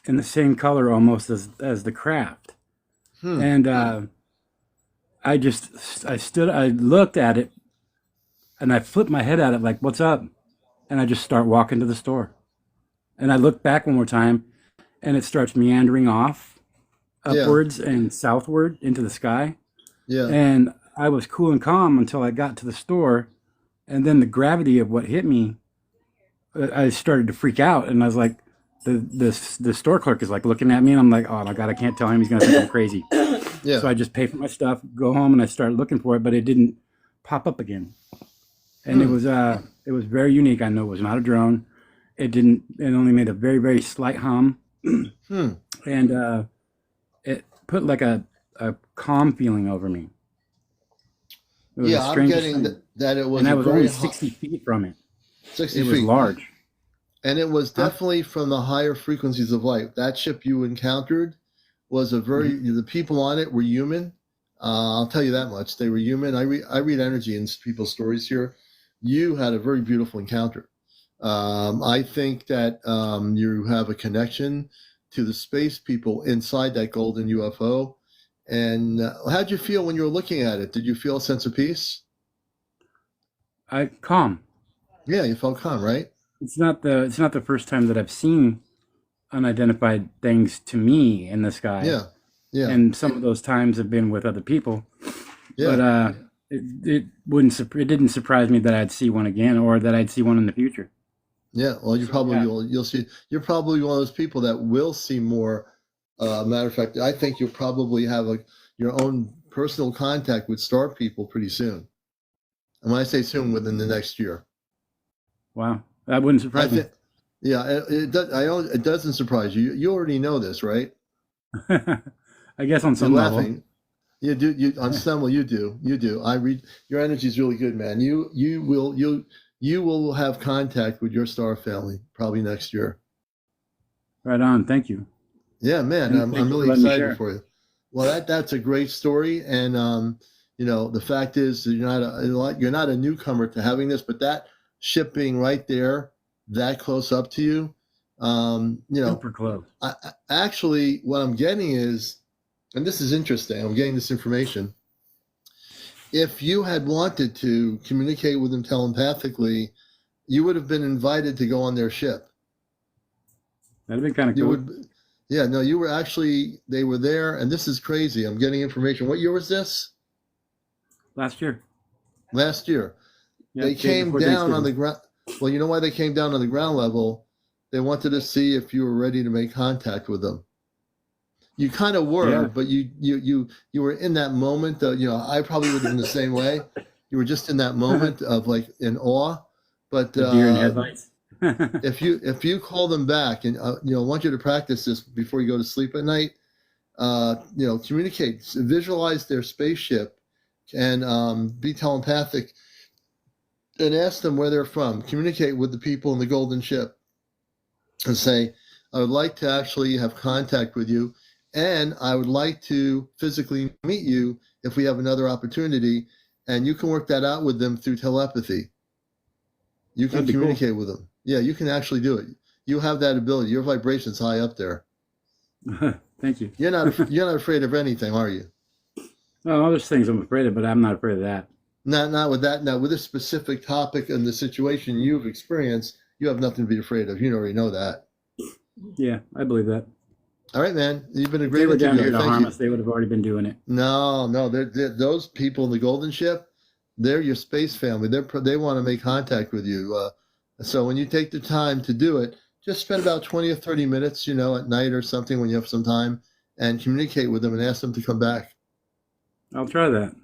Speaker 4: in the same color almost as the craft. And I looked at it, and I flipped my head at it like, "What's up?" And I just start walking to the store. And I look back one more time, and it starts meandering off upwards and southward into the sky.
Speaker 1: Yeah.
Speaker 4: And I was cool and calm until I got to the store, and then the gravity of what hit me, I started to freak out, and I was like, the store clerk is like looking at me, and I'm like, oh my god, I can't tell him, he's gonna think I'm crazy.
Speaker 1: Yeah.
Speaker 4: So I just pay for my stuff, go home, and I started looking for it, but it didn't pop up again. And it was very unique. I know it was not a drone. It only made a very, very slight hum. And it put like a calm feeling over me. It was
Speaker 1: I'm getting that it was,
Speaker 4: and I was only
Speaker 1: very
Speaker 4: 60 feet from it.
Speaker 1: 60
Speaker 4: It
Speaker 1: feet.
Speaker 4: was large.
Speaker 1: And it was definitely from the higher frequencies of light. That ship you encountered was the people on it were human. I'll tell you that much. They were human. I read energy in people's stories here. You had a very beautiful encounter. I think that you have a connection to the space people inside that golden UFO. And how'd you feel when you were looking at it? Did you feel a sense of peace?
Speaker 4: Calm.
Speaker 1: Yeah, you felt calm, right?
Speaker 4: It's not the first time that I've seen unidentified things to me in the sky.
Speaker 1: Yeah.
Speaker 4: And some of those times have been with other people.
Speaker 1: Yeah.
Speaker 4: But it didn't surprise me that I'd see one again, or that I'd see one in the future.
Speaker 1: Yeah. Well, you'll see. You're probably one of those people that will see more. Matter of fact, I think you'll probably have your own personal contact with star people pretty soon. And when I say soon, within the next year.
Speaker 4: Wow, that wouldn't surprise me.
Speaker 1: Yeah, it doesn't surprise you. You already know this, right?
Speaker 4: I guess on some level.
Speaker 1: Laughing. You do. You on some level, you do. You do. I read your energy is really good, man. You will have contact with your star family probably next year.
Speaker 4: Right on. Thank you.
Speaker 1: Yeah, man. I'm really excited for you. Well, that's a great story, and the fact is that you're not a newcomer to having this, but that ship being right there, that close up to you,
Speaker 4: super close.
Speaker 1: Actually, what I'm getting is, and this is interesting, I'm getting this information. If you had wanted to communicate with them telepathically, you would have been invited to go on their ship.
Speaker 4: That'd be kind of cool.
Speaker 1: You were actually, they were there, and this is crazy. I'm getting information. What year was this?
Speaker 4: Last year.
Speaker 1: Yeah, they came down on the ground. Well, you know why they came down on the ground level? They wanted to see if you were ready to make contact with them. You kind of were, but you were in that moment. I probably would have been the same way. You were just in that moment of like in awe. But
Speaker 4: deer in headlights.
Speaker 1: if you call them back, and I want you to practice this before you go to sleep at night. Communicate, visualize their spaceship, and be telepathic, and ask them where they're from. Communicate with the people in the golden ship, and say, "I would like to actually have contact with you, and I would like to physically meet you if we have another opportunity." And you can work that out with them through telepathy. You can communicate with them. Yeah, you can actually do it. You have that ability. Your vibration's high up there.
Speaker 4: Thank you.
Speaker 1: You're not afraid of anything, are you?
Speaker 4: Oh, there's things I'm afraid of, but I'm not afraid of that.
Speaker 1: Not with that. Now, with this specific topic and the situation you've experienced, you have nothing to be afraid of. You already know that.
Speaker 4: Yeah, I believe that.
Speaker 1: All right, man. You've been a
Speaker 4: If
Speaker 1: great
Speaker 4: they were down
Speaker 1: interview.
Speaker 4: here to harm us, they would have already been doing it.
Speaker 1: No. Those people in the golden ship, they're your space family. They want to make contact with you. So when you take the time to do it, just spend about 20 or 30 minutes, at night or something when you have some time, and communicate with them and ask them to come back.
Speaker 4: I'll try that.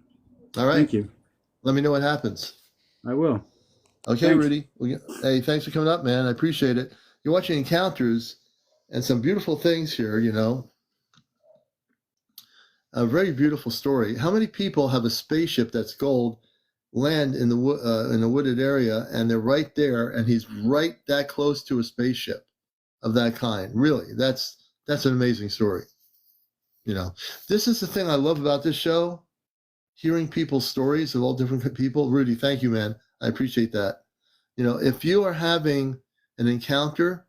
Speaker 1: All right.
Speaker 4: Thank you.
Speaker 1: Let me know what happens.
Speaker 4: I will.
Speaker 1: Okay,
Speaker 4: Thanks.
Speaker 1: Rudy. Hey, thanks for coming up, man. I appreciate it. You're watching Encounters, and some beautiful things here, A very beautiful story. How many people have a spaceship that's gold, land in a wooded area, and they're right there, and he's right that close to a spaceship of that kind? Really, that's an amazing story. This is the thing I love about this show, hearing people's stories of all different people. Rudy, thank you, man. I appreciate that. If you are having an encounter,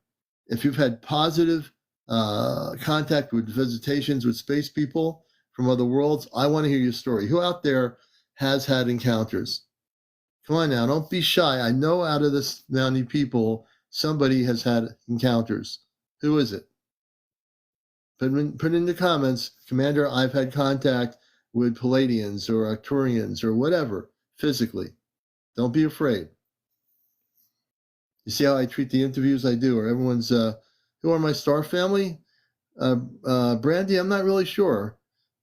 Speaker 1: if you've had positive contact with visitations with space people from other worlds, I want to hear your story. Who out there has had encounters? Come on now, don't be shy. I know out of this many people, somebody has had encounters. Who is it? Put in the comments, Commander, I've had contact with Palladians or Arcturians or whatever, physically. Don't be afraid. You see how I treat the interviews I do, or everyone's, who are my star family? Brandy, I'm not really sure,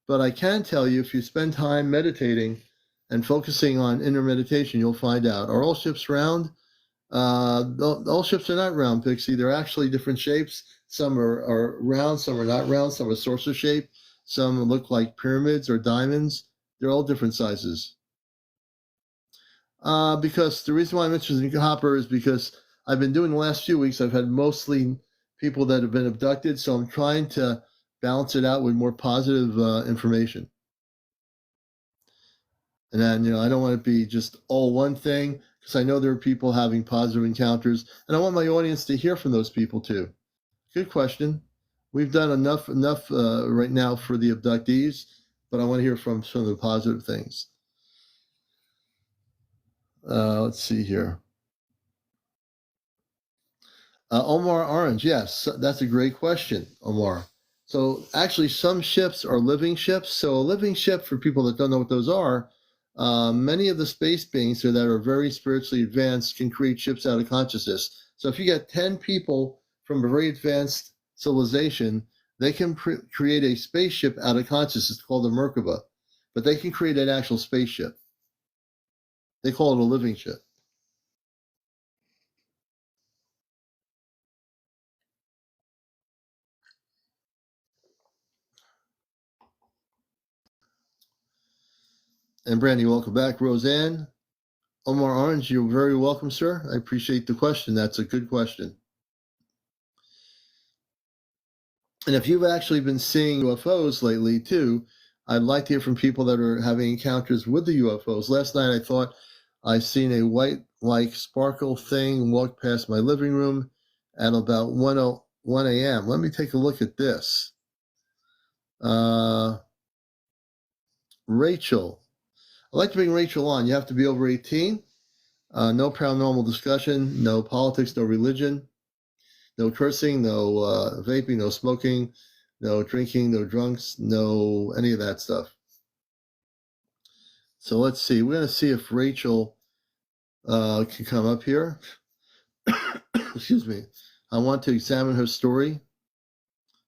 Speaker 1: but I can tell you if you spend time meditating and focusing on inner meditation, you'll find out. Are all ships round? All ships are not round, Pixie. They're actually different shapes. Some are round, some are not round, some are saucer shape, some look like pyramids or diamonds. They're all different sizes. Because the reason why I'm interested in copper is because I've been doing the last few weeks, I've had mostly people that have been abducted, so I'm trying to balance it out with more positive information. And then, I don't want it to be just all one thing, because I know there are people having positive encounters, and I want my audience to hear from those people too. Good question. We've done enough right now for the abductees, but I want to hear from some of the positive things. Let's see here. Omar Orange, yes, that's a great question, Omar. So actually, some ships are living ships. So a living ship, for people that don't know what those are, many of the space beings that are very spiritually advanced can create ships out of consciousness. So if you get 10 people from a very advanced civilization, they can create a spaceship out of consciousness called a Merkaba, but they can create an actual spaceship. They call it a living ship. And Brandy, welcome back. Roseanne, Omar Orange, you're very welcome, sir. I appreciate the question. That's a good question. And if you've actually been seeing UFOs lately too, I'd like to hear from people that are having encounters with the UFOs. Last night I thought I seen a white-like sparkle thing walk past my living room at about 1 a.m. Let me take a look at this. Rachel. I'd like to bring Rachel on. You have to be over 18. No paranormal discussion, no politics, no religion, no cursing, no vaping, no smoking, no drinking, no drunks, no any of that stuff. So let's see. We're going to see if Rachel can come up here. Excuse me. I want to examine her story.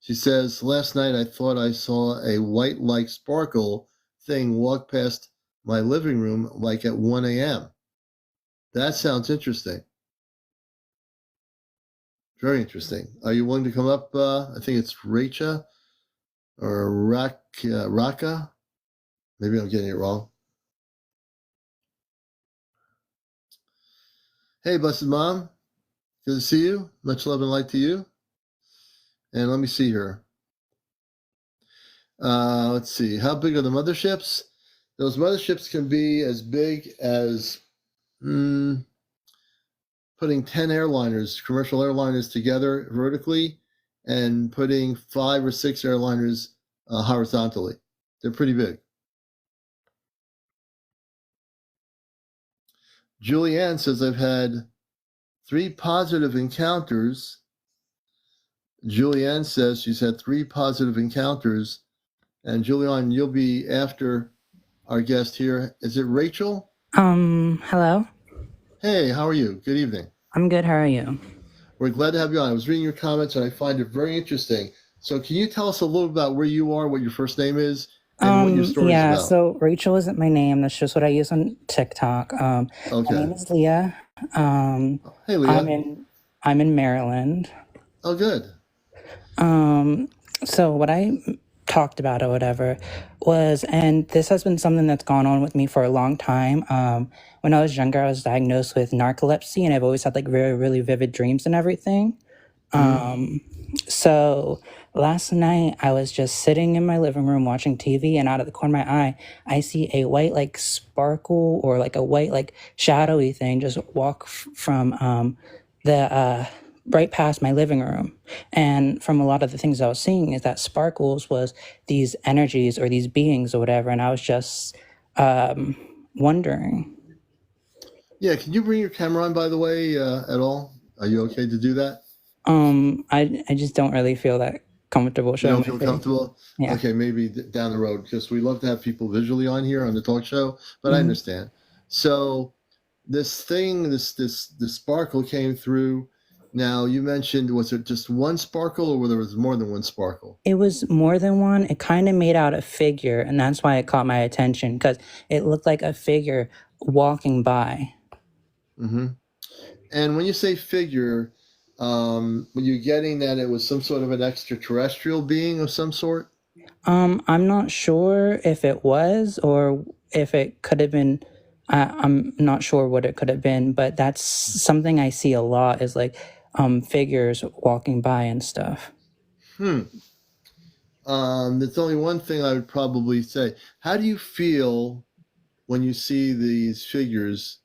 Speaker 1: She says, last night I thought I saw a white-like sparkle thing walk past my living room like at 1 a.m. That sounds interesting. Very interesting. Are you willing to come up? I think it's Racha or Raka. Maybe I'm getting it wrong. Hey, blessed mom. Good to see you. Much love and light to you. And let me see here. Let's see. How big are the motherships? Those motherships can be as big as putting 10 airliners, commercial airliners together vertically and putting 5 or 6 airliners horizontally. They're pretty big. Julianne says, I've had 3 positive encounters. Julianne says she's had 3 positive encounters. And Julianne, you'll be after our guest here. Is it Rachel?
Speaker 5: Hello.
Speaker 1: Hey, how are you? Good evening.
Speaker 5: I'm good. How are you?
Speaker 1: We're glad to have you on. I was reading your comments and I find it very interesting. So can you tell us a little about where you are, what your first name is, and what your story is about?
Speaker 5: So Rachel isn't my name. That's just what I use on TikTok.
Speaker 1: Okay.
Speaker 5: My name is Leah.
Speaker 1: Hey, Leah.
Speaker 5: I'm in Maryland.
Speaker 1: Oh, good.
Speaker 5: So what I talked about or whatever was, and this has been something that's gone on with me for a long time. When I was younger, I was diagnosed with narcolepsy, and I've always had like very, really vivid dreams and everything. So last night I was just sitting in my living room watching TV, and out of the corner of my eye, I see a white like sparkle or like a white like shadowy thing just walk from the right past my living room. And from a lot of the things I was seeing is that sparkles was these energies or these beings or whatever. And I was just wondering.
Speaker 1: Yeah, can you bring your camera on, by the way, at all? Are you okay to do that?
Speaker 5: I just don't really feel that comfortable
Speaker 1: You
Speaker 5: showing
Speaker 1: don't
Speaker 5: my
Speaker 1: feel
Speaker 5: face.
Speaker 1: comfortable?
Speaker 5: Yeah.
Speaker 1: Okay, maybe down the road, because we love to have people visually on here on the talk show, but I understand. So this thing, this sparkle came through. Now, you mentioned, was it just one sparkle, or there was more than one sparkle?
Speaker 5: It was more than one. It kind of made out a figure, and that's why it caught my attention, because it looked like a figure walking by.
Speaker 1: Mm-hmm. And when you say figure, were you getting that it was some sort of an extraterrestrial being of some sort?
Speaker 5: I'm not sure if it was or if it could have been. I'm not sure what it could have been, but that's something I see a lot is like figures walking by and stuff.
Speaker 1: There's only one thing I would probably say. How do you feel when you see these figures?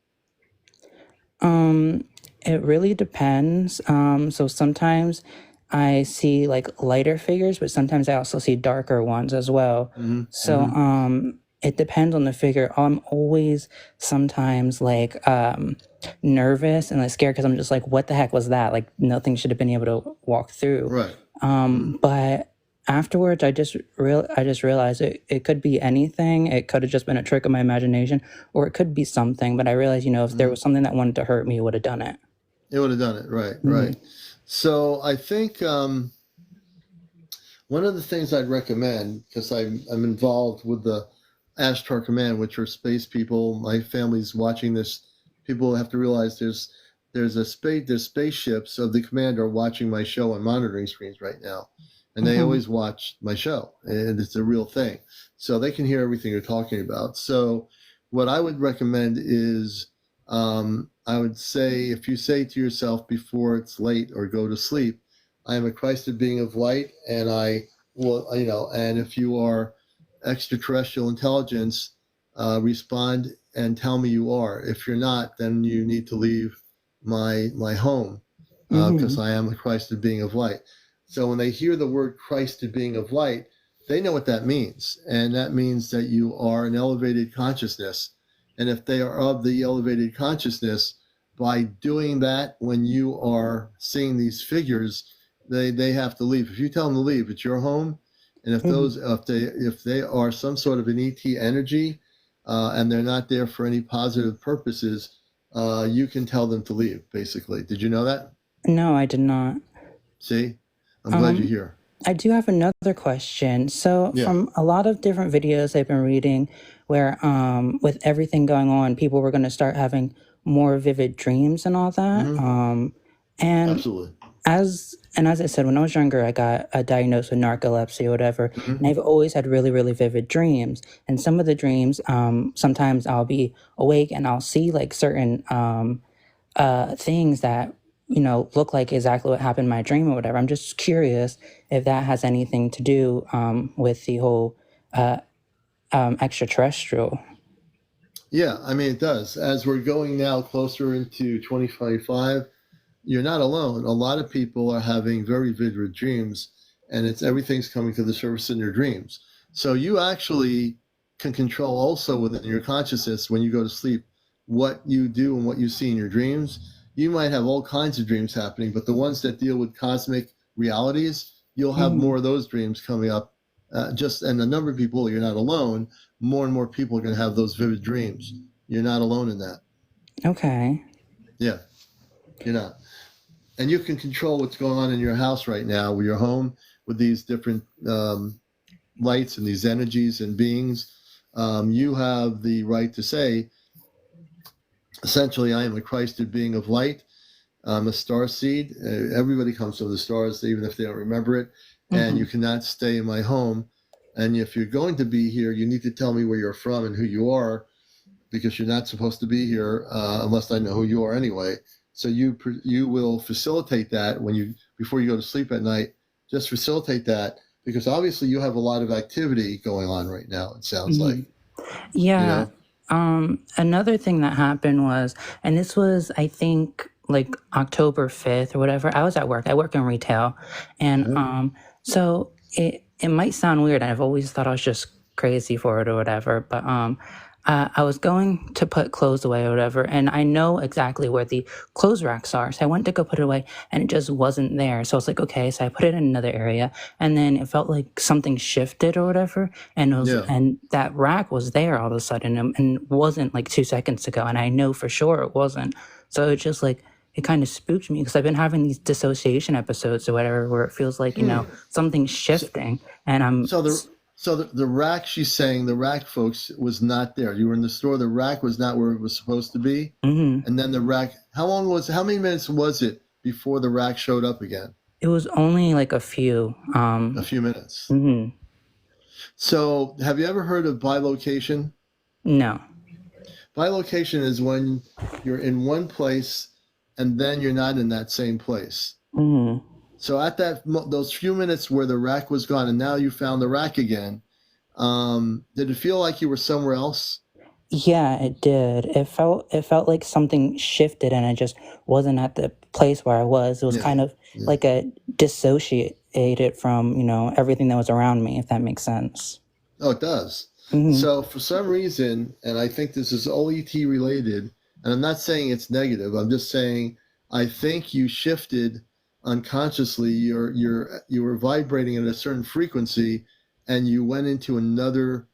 Speaker 5: It really depends. So sometimes I see like lighter figures, but sometimes I also see darker ones as well. So it depends on the figure. I'm always sometimes like nervous and like scared because I'm just like, what the heck was that? Like nothing should have been able to walk through.
Speaker 1: Right.
Speaker 5: But afterwards, I just realized it could be anything. It could have just been a trick of my imagination, or it could be something. But I realized, if there was something that wanted to hurt me, it would have done it.
Speaker 1: It would have done it. Right. Right. So I think one of the things I'd recommend, because I'm involved with the Ashtar Command, which are space people. My family's watching this. People have to realize there's spaceships of the command are watching my show on monitoring screens right now, and they always watch my show, and it's a real thing, so they can hear everything you're talking about. So what I would recommend is I would say, if you say to yourself before it's late or go to sleep, I am a Christed being of light, and I will, and if you are extraterrestrial intelligence, respond and tell me you are. If you're not, then you need to leave my home, because I am a Christed being of light. So when they hear the word Christed being of light, they know what that means, and that means that you are an elevated consciousness. And if they are of the elevated consciousness, by doing that, when you are seeing these figures, they have to leave. If you tell them to leave, it's your home. And if they are some sort of an ET energy, and they're not there for any positive purposes, you can tell them to leave, basically. Did you know that?
Speaker 5: No, I did not.
Speaker 1: See? I'm glad you're here.
Speaker 5: I do have another question. So from a lot of different videos I've been reading where with everything going on, people were going to start having more vivid dreams and all that. And
Speaker 1: Absolutely.
Speaker 5: as I said, when I was younger, I got diagnosed with narcolepsy or whatever, and I've always had really, really vivid dreams. And some of the dreams, sometimes I'll be awake and I'll see like certain things that look like exactly what happened in my dream or whatever. I'm just curious if that has anything to do with the whole extraterrestrial.
Speaker 1: Yeah, I mean, it does. As we're going now closer into 2025, you're not alone. A lot of people are having very vivid dreams, and everything's coming to the surface in your dreams. So you actually can control also within your consciousness when you go to sleep what you do and what you see in your dreams. You might have all kinds of dreams happening, but the ones that deal with cosmic realities, you'll have more of those dreams coming up. And a number of people, you're not alone. More and more people are going to have those vivid dreams. You're not alone in that.
Speaker 5: Okay.
Speaker 1: Yeah, you're not. And you can control what's going on in your house right now, with your home, with these different lights and these energies and beings. You have the right to say, essentially, I am a Christed being of light. I'm a star seed. Everybody comes from the stars, even if they don't remember it. And you cannot stay in my home. And if you're going to be here, you need to tell me where you're from and who you are, because you're not supposed to be here unless I know who you are anyway. So you will facilitate that before you go to sleep at night. Just facilitate that, because obviously you have a lot of activity going on right now, it sounds like.
Speaker 5: Yeah. Another thing that happened was, and this was, I think, like October 5th or whatever. I was at work. I work in retail. And so it might sound weird. I've always thought I was just crazy for it or whatever. But I was going to put clothes away or whatever, and I know exactly where the clothes racks are. So I went to go put it away, and it just wasn't there. So I was like, okay. So I put it in another area, and then it felt like something shifted or whatever, and
Speaker 1: Yeah.
Speaker 5: and that rack was there all of a sudden, and wasn't like 2 seconds ago, and I know for sure it wasn't. So it just like it kind of spooked me because I've been having these dissociation episodes or whatever where it feels like something's shifting, and I'm
Speaker 1: So the rack, she's saying the rack, folks, was not there. You were in the store. The rack was not where it was supposed to be. And then the rack, how many minutes was it before the rack showed up again?
Speaker 5: It was only like a few.
Speaker 1: A few minutes. So have you ever heard of bilocation?
Speaker 5: No.
Speaker 1: Bilocation is when you're in one place and then you're not in that same place. So at those few minutes where the rack was gone and now you found the rack again, did it feel like you were somewhere else?
Speaker 5: Yeah, it did. It felt like something shifted and I just wasn't at the place where I was. It was kind of like a dissociated from, everything that was around me, if that makes sense.
Speaker 1: Oh, it does. So for some reason, and I think this is OET related, and I'm not saying it's negative, I'm just saying I think you shifted unconsciously. You were vibrating at a certain frequency and you went into another,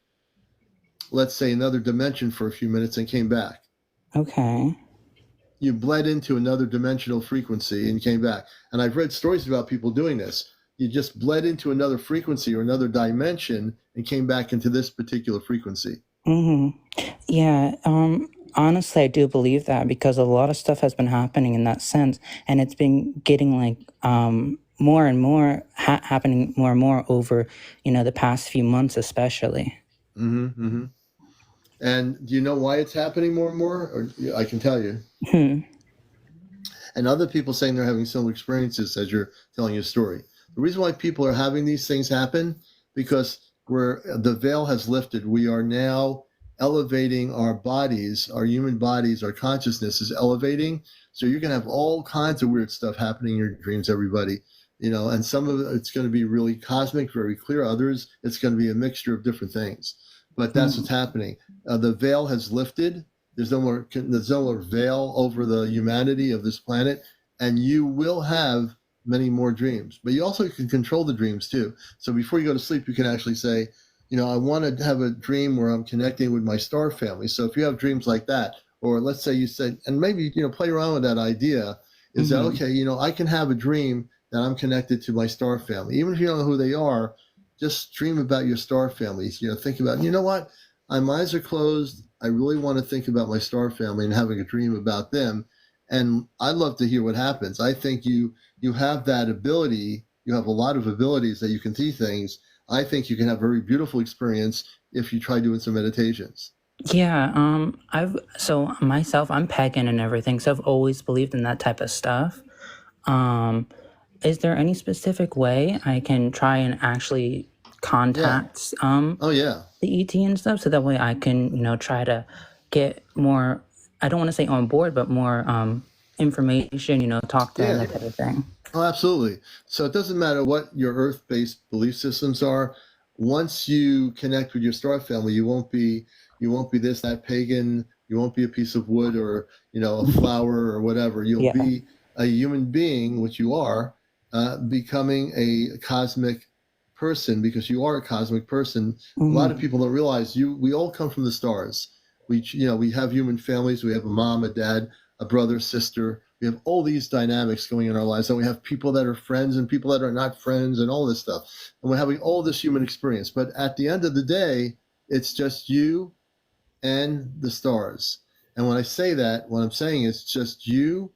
Speaker 1: let's say, another dimension for a few minutes and came back.
Speaker 5: Okay.
Speaker 1: You bled into another dimensional frequency and came back. And I've read stories about people doing this. You just bled into another frequency or another dimension and came back into this particular frequency.
Speaker 5: Yeah. Honestly, I do believe that because a lot of stuff has been happening in that sense, and it's been getting like more and more happening more and more over the past few months, especially.
Speaker 1: And do you know why it's happening more and more? Or I can tell you. And other people saying they're having similar experiences as you're telling your story. The reason why people are having these things happen because the veil has lifted. We are now elevating our bodies, our human bodies, our consciousness is elevating. So you're going to have all kinds of weird stuff happening in your dreams, everybody. And some of it's going to be really cosmic, very clear. Others, it's going to be a mixture of different things. But that's what's happening. The veil has lifted. There's no more veil over the humanity of this planet. And you will have many more dreams. But you also can control the dreams too. So before you go to sleep, you can actually say, I want to have a dream where I'm connecting with my star family. So if you have dreams like that, or let's say you said, and maybe, play around with that idea, is that, okay, I can have a dream that I'm connected to my star family. Even if you don't know who they are, just dream about your star families. Think about, what? My eyes are closed. I really want to think about my star family and having a dream about them. And I'd love to hear what happens. I think you have that ability. You have a lot of abilities that you can see things. I think you can have a very beautiful experience if you try doing some meditations.
Speaker 5: Yeah, I'm pagan and everything, so I've always believed in that type of stuff. Is there any specific way I can try and actually contact the ET and stuff, so that way I can, try to get more, I don't want to say on board, but more information, talk to them, that type of thing.
Speaker 1: Oh, absolutely. So it doesn't matter what your earth-based belief systems are. Once you connect with your star family, you won't be this, that pagan. You won't be a piece of wood or, a flower or whatever. You'll be a human being, which you are, becoming a cosmic person because you are a cosmic person. A lot of people don't realize we all come from the stars. We have human families. We have a mom, a dad, a brother, sister. We have all these dynamics going in our lives, and we have people that are friends and people that are not friends and all this stuff. And we're having all this human experience. But at the end of the day, it's just you and the stars. And when I say that, what I'm saying is just you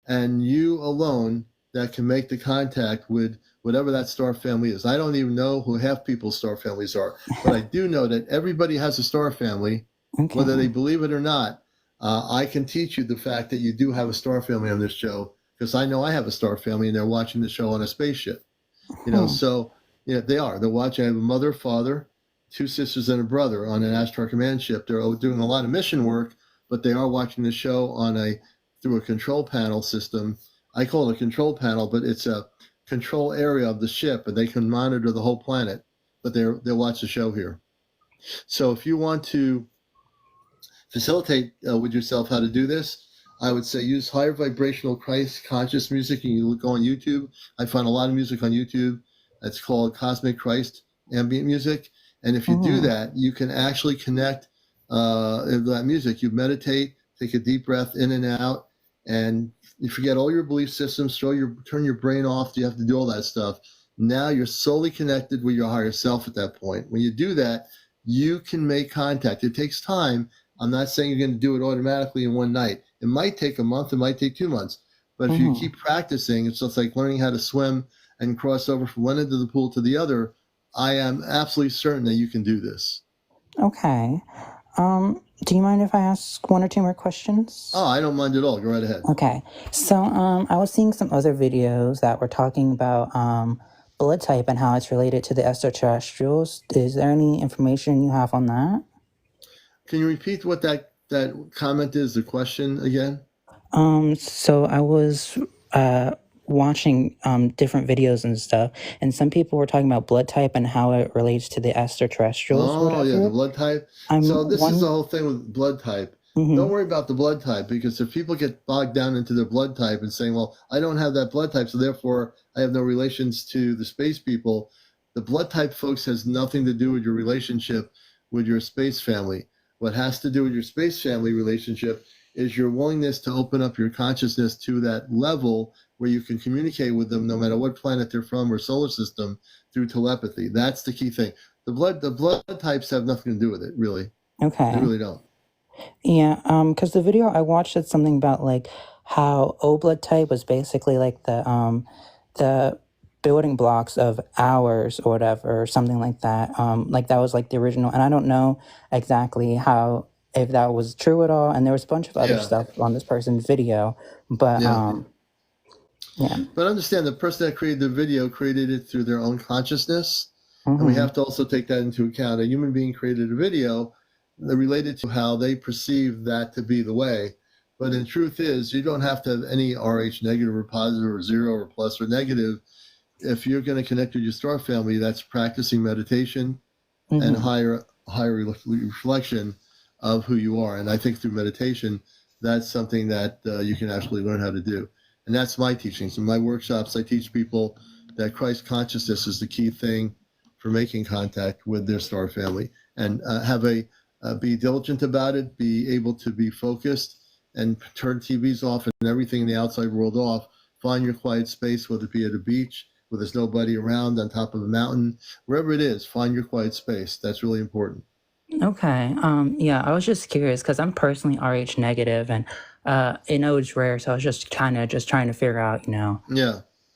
Speaker 1: and you alone that can make the contact with whatever that star family is. I don't even know who half people's star families are, but I do know that everybody has a star family, whether they believe it or not. I can teach you the fact that you do have a star family on this show because I know I have a star family and they're watching the show on a spaceship. So they are. They're watching. I have a mother, father, 2 sisters, and a brother on an Astro Command ship. They're doing a lot of mission work, but they are watching the show on a through a control panel system. I call it a control panel, but it's a control area of the ship, and they can monitor the whole planet. But they'll watch the show here. So if you want to facilitate with yourself how to do this, I would say use higher vibrational Christ conscious music. And you go on YouTube. I find a lot of music on YouTube. It's called Cosmic Christ ambient music. And if you do that, you can actually connect that music. You meditate, take a deep breath in and out, and you forget all your belief systems, turn your brain off. You have to do all that stuff. Now you're solely connected with your higher self at that point. When you do that, you can make contact. It takes time. I'm not saying you're going to do it automatically in one night. It might take a month. It might take 2 months. But if you keep practicing, it's just like learning how to swim and cross over from one end of the pool to the other. I am absolutely certain that you can do this.
Speaker 5: Okay. Do you mind if I ask 1 or 2 more questions?
Speaker 1: Oh, I don't mind at all. Go right ahead.
Speaker 5: Okay. So I was seeing some other videos that were talking about blood type and how it's related to the extraterrestrials. Is there any information you have on that?
Speaker 1: Can you repeat what that comment is, the question again?
Speaker 5: So I was watching different videos and stuff, and some people were talking about blood type and how it relates to the extraterrestrials.
Speaker 1: Oh, yeah, the blood type. So this is the whole thing with blood type. Don't worry about the blood type, because if people get bogged down into their blood type and saying, well, I don't have that blood type, so therefore I have no relations to the space people, the blood type, folks, has nothing to do with your relationship with your space family. What has to do with your space family relationship is your willingness to open up your consciousness to that level where you can communicate with them no matter what planet they're from or solar system through telepathy. That's the key thing. The blood types have nothing to do with it, really.
Speaker 5: Okay.
Speaker 1: They really don't.
Speaker 5: Yeah, because the video I watched said something about like how O blood type was basically like the building blocks of ours or whatever, or something like that. Like that was like the original, and I don't know exactly how, if that was true at all. And there was a bunch of other stuff on this person's video, but yeah.
Speaker 1: But understand, the person that created the video created it through their own consciousness, and we have to also take that into account. A human being created a video related to how they perceive that to be the way. But in truth is, you don't have to have any RH negative or positive or 0 or plus or negative. If you're going to connect with your star family, that's practicing meditation and higher reflection of who you are. And I think through meditation, that's something that you can actually learn how to do. And that's my teachings. In my workshops, I teach people that Christ consciousness is the key thing for making contact with their star family, and be diligent about it, be able to be focused and turn TVs off and everything in the outside world off. Find your quiet space, whether it be at a beach, where there's nobody around, on top of a mountain, wherever it is, find your quiet space. That's really important.
Speaker 5: Okay. Yeah, I was just curious because I'm personally RH negative, and I know it's rare, so I was just trying to figure out,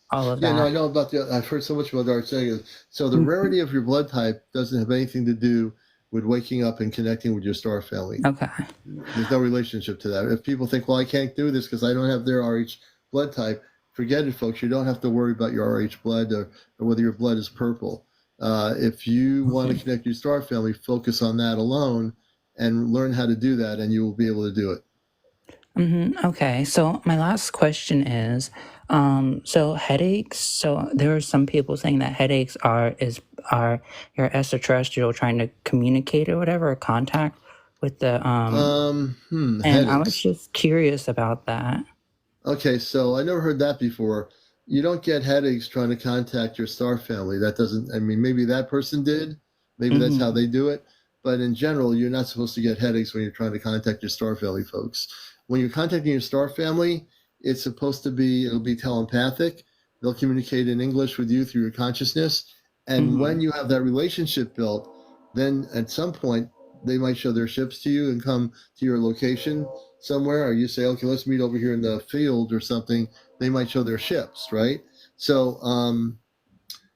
Speaker 5: all of that.
Speaker 1: Yeah, no, I know about I've heard so much about RH negative. So the rarity of your blood type doesn't have anything to do with waking up and connecting with your star family.
Speaker 5: Okay.
Speaker 1: There's no relationship to that. If people think, well, I can't do this because I don't have their RH blood type, forget it, folks. You don't have to worry about your RH blood or whether your blood is purple. If you want to connect your star family, focus on that alone and learn how to do that, and you will be able to do it.
Speaker 5: Okay, so my last question is, so headaches. So there are some people saying that headaches are your extraterrestrial trying to communicate or whatever, or contact with the and
Speaker 1: headaches.
Speaker 5: I was just curious about that.
Speaker 1: Okay, so I never heard that before. You don't get headaches trying to contact your star family. That doesn't, I mean, maybe that person did. Maybe that's how they do it. But in general, you're not supposed to get headaches when you're trying to contact your star family, folks. When you're contacting your star family, it's supposed to be, it'll be telepathic. They'll communicate in English with you through your consciousness. And when you have that relationship built, then at some point, they might show their ships to you and come to your location somewhere, or you say, okay, let's meet over here in the field or something. They might show their ships, right? So,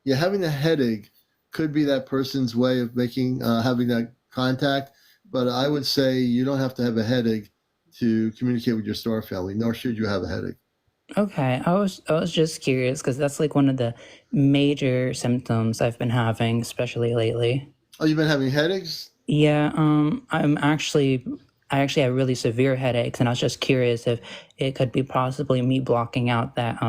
Speaker 1: having a headache could be that person's way of having that contact. But I would say you don't have to have a headache to communicate with your star family, nor should you have a headache.
Speaker 5: Okay, I was just curious because that's like one of the major symptoms I've been having, especially lately.
Speaker 1: Oh, you've been having headaches?
Speaker 5: Yeah, I'm actually I actually had really severe headaches, and I was just curious if it could be possibly me blocking out that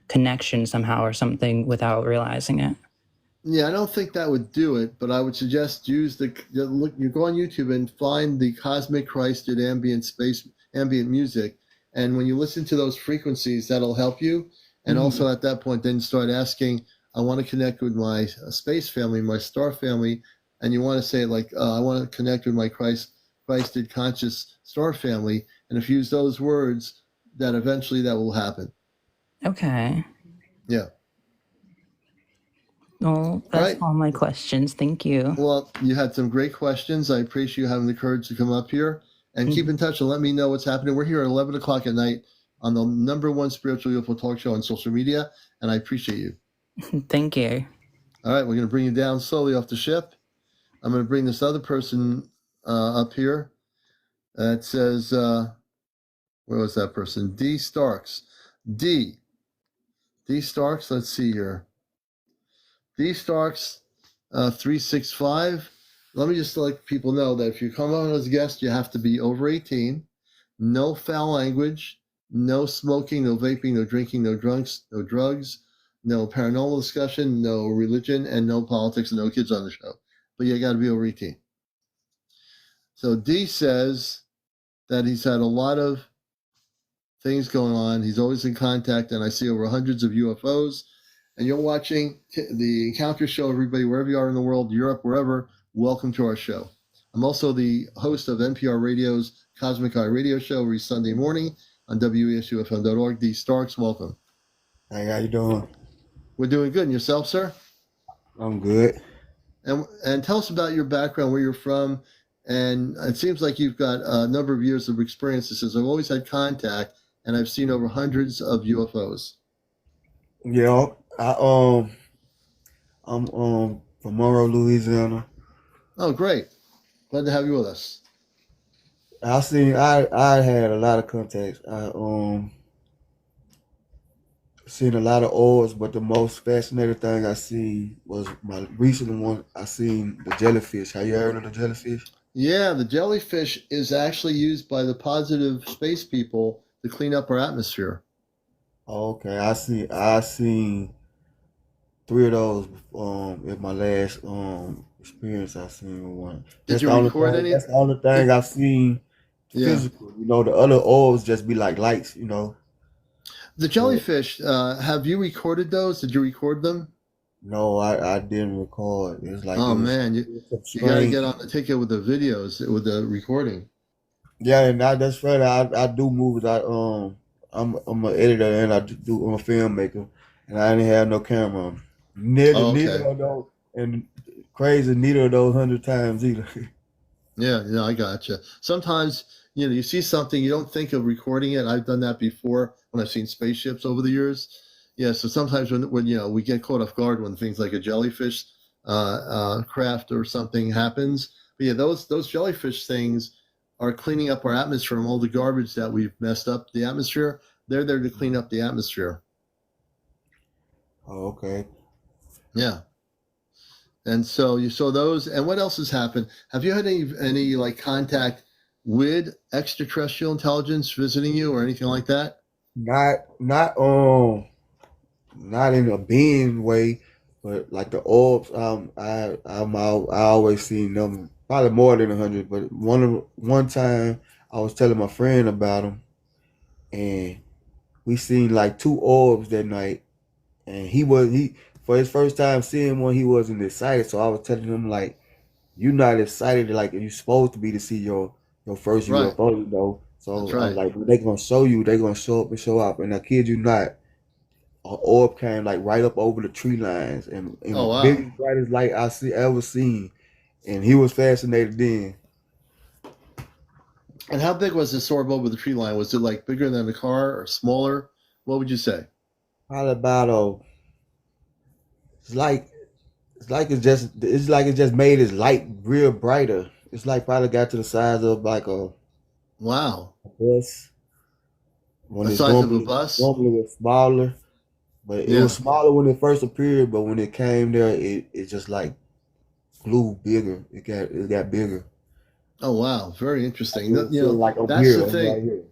Speaker 5: connection somehow or something without realizing it.
Speaker 1: Yeah, I don't think that would do it, but I would suggest use look. You go on YouTube and find the Cosmic Christed ambient music, and when you listen to those frequencies, that'll help you. And also at that point, then start asking, I want to connect with my space family, my star family, and you want to say like, I want to connect with my Christed conscious star family, and if you use those words, that eventually that will happen.
Speaker 5: Okay.
Speaker 1: Yeah.
Speaker 5: Well, that's all my questions. Thank you.
Speaker 1: Well, you had some great questions. I appreciate you having the courage to come up here and keep in touch and let me know what's happening. We're here at 11 o'clock at night on the #1 spiritual UFO talk show on social media, and I appreciate you.
Speaker 5: Thank you.
Speaker 1: All right, we're going to bring you down slowly off the ship. I'm going to bring this other person up here. It says, where was that person? D. Starks. D. Starks, let's see here. D. Starks 365. Let me just let people know that if you come on as a guest, you have to be over 18. No foul language, no smoking, no vaping, no drinking, no drugs, no paranormal discussion, no religion, and no politics, and no kids on the show. But you got to be over 18. So D says that he's had a lot of things going on. He's always in contact, and I see over hundreds of UFOs. And you're watching the Encounter Show, everybody, wherever you are in the world, Europe, wherever, welcome to our show. I'm also the host of NPR Radio's Cosmic Eye Radio Show every Sunday morning on WESUFM.org. D. Starks, welcome.
Speaker 6: Hey, how you doing?
Speaker 1: We're doing good. And yourself, sir?
Speaker 6: I'm good.
Speaker 1: And tell us about your background, where you're from. And it seems like you've got a number of years of experience. It says, I've always had contact, and I've seen over hundreds of UFOs.
Speaker 6: Yeah, I'm from Monroe, Louisiana.
Speaker 1: Oh, great. Glad to have you with us.
Speaker 6: I had a lot of contacts. I seen a lot of orbs, but the most fascinating thing I seen was my recent one. I seen the jellyfish. Have you heard of the jellyfish?
Speaker 1: Yeah, the jellyfish is actually used by the positive space people to clean up our atmosphere.
Speaker 6: Okay, I seen 3 of those in my last experience. I seen one.
Speaker 1: Did you record any?
Speaker 6: That's the only thing I've seen physical. You know, the other orbs just be like lights, you know.
Speaker 1: The jellyfish, have you recorded those? Did you record them?
Speaker 6: No, I didn't record. It was like,
Speaker 1: oh man, you got to get on the ticket with the videos, with the recording.
Speaker 6: Yeah, and that's right. I do movies. I'm an editor and I'm a filmmaker, and I didn't have no camera. Neither of those, and crazy, neither of those 100 times either.
Speaker 1: Yeah, I gotcha. Sometimes, you see something, you don't think of recording it. I've done that before when I've seen spaceships over the years. Yeah, so sometimes when we get caught off guard when things like a jellyfish craft or something happens. But yeah, those jellyfish things are cleaning up our atmosphere from all the garbage that we've messed up the atmosphere. They're there to clean up the atmosphere.
Speaker 6: Oh, okay.
Speaker 1: Yeah. And so you saw those. And what else has happened? Have you had any like contact with extraterrestrial intelligence visiting you or anything like that?
Speaker 6: Not in a being way, but like the orbs. I always seen them probably more than 100. But one time I was telling my friend about them, and we seen like 2 orbs that night, and he for his first time seeing one, he wasn't excited. So I was telling him like, you're not excited like you're supposed to be to see your first UFO, you know. So
Speaker 1: That's right.
Speaker 6: I was like, when they gonna show you, they gonna show up and show up. And I kid you not, an orb came like right up over the tree lines and
Speaker 1: Oh, wow.
Speaker 6: big brightest light I ever seen. And he was fascinated then.
Speaker 1: And how big was this orb over the tree line? Was it like bigger than a car or smaller? What would you say?
Speaker 6: Probably about it's like it just made his light real brighter. It's like probably got to the size of like a
Speaker 1: Wow.
Speaker 6: bus.
Speaker 1: The size of a bus?
Speaker 6: Normally it's smaller, but it was smaller when it first appeared. But when it came there, it just like grew bigger. It got bigger.
Speaker 1: Oh wow, very interesting.
Speaker 6: I
Speaker 1: You
Speaker 6: feel
Speaker 1: know,
Speaker 6: like I'm
Speaker 1: that's
Speaker 6: here,
Speaker 1: the
Speaker 6: I'm right
Speaker 1: thing.
Speaker 6: here.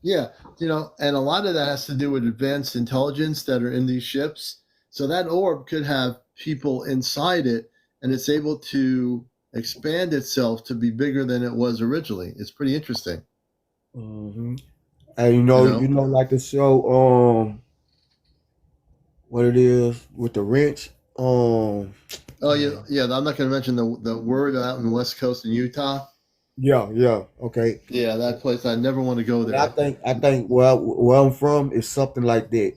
Speaker 1: Yeah, you know, and a lot of that has to do with advanced intelligence that are in these ships. So that orb could have people inside it, and it's able to expand itself to be bigger than it was originally. It's pretty interesting,
Speaker 6: Hmm. And
Speaker 1: you
Speaker 6: you
Speaker 1: know.
Speaker 6: know, like the show, what it is with the wrench,
Speaker 1: Oh yeah,
Speaker 6: dang.
Speaker 1: yeah. I'm not going to mention the word out in the West Coast in Utah.
Speaker 6: Yeah, yeah, okay.
Speaker 1: Yeah, that place. I never want to go
Speaker 6: And I
Speaker 1: there.
Speaker 6: think, I think where I'm from is something like that.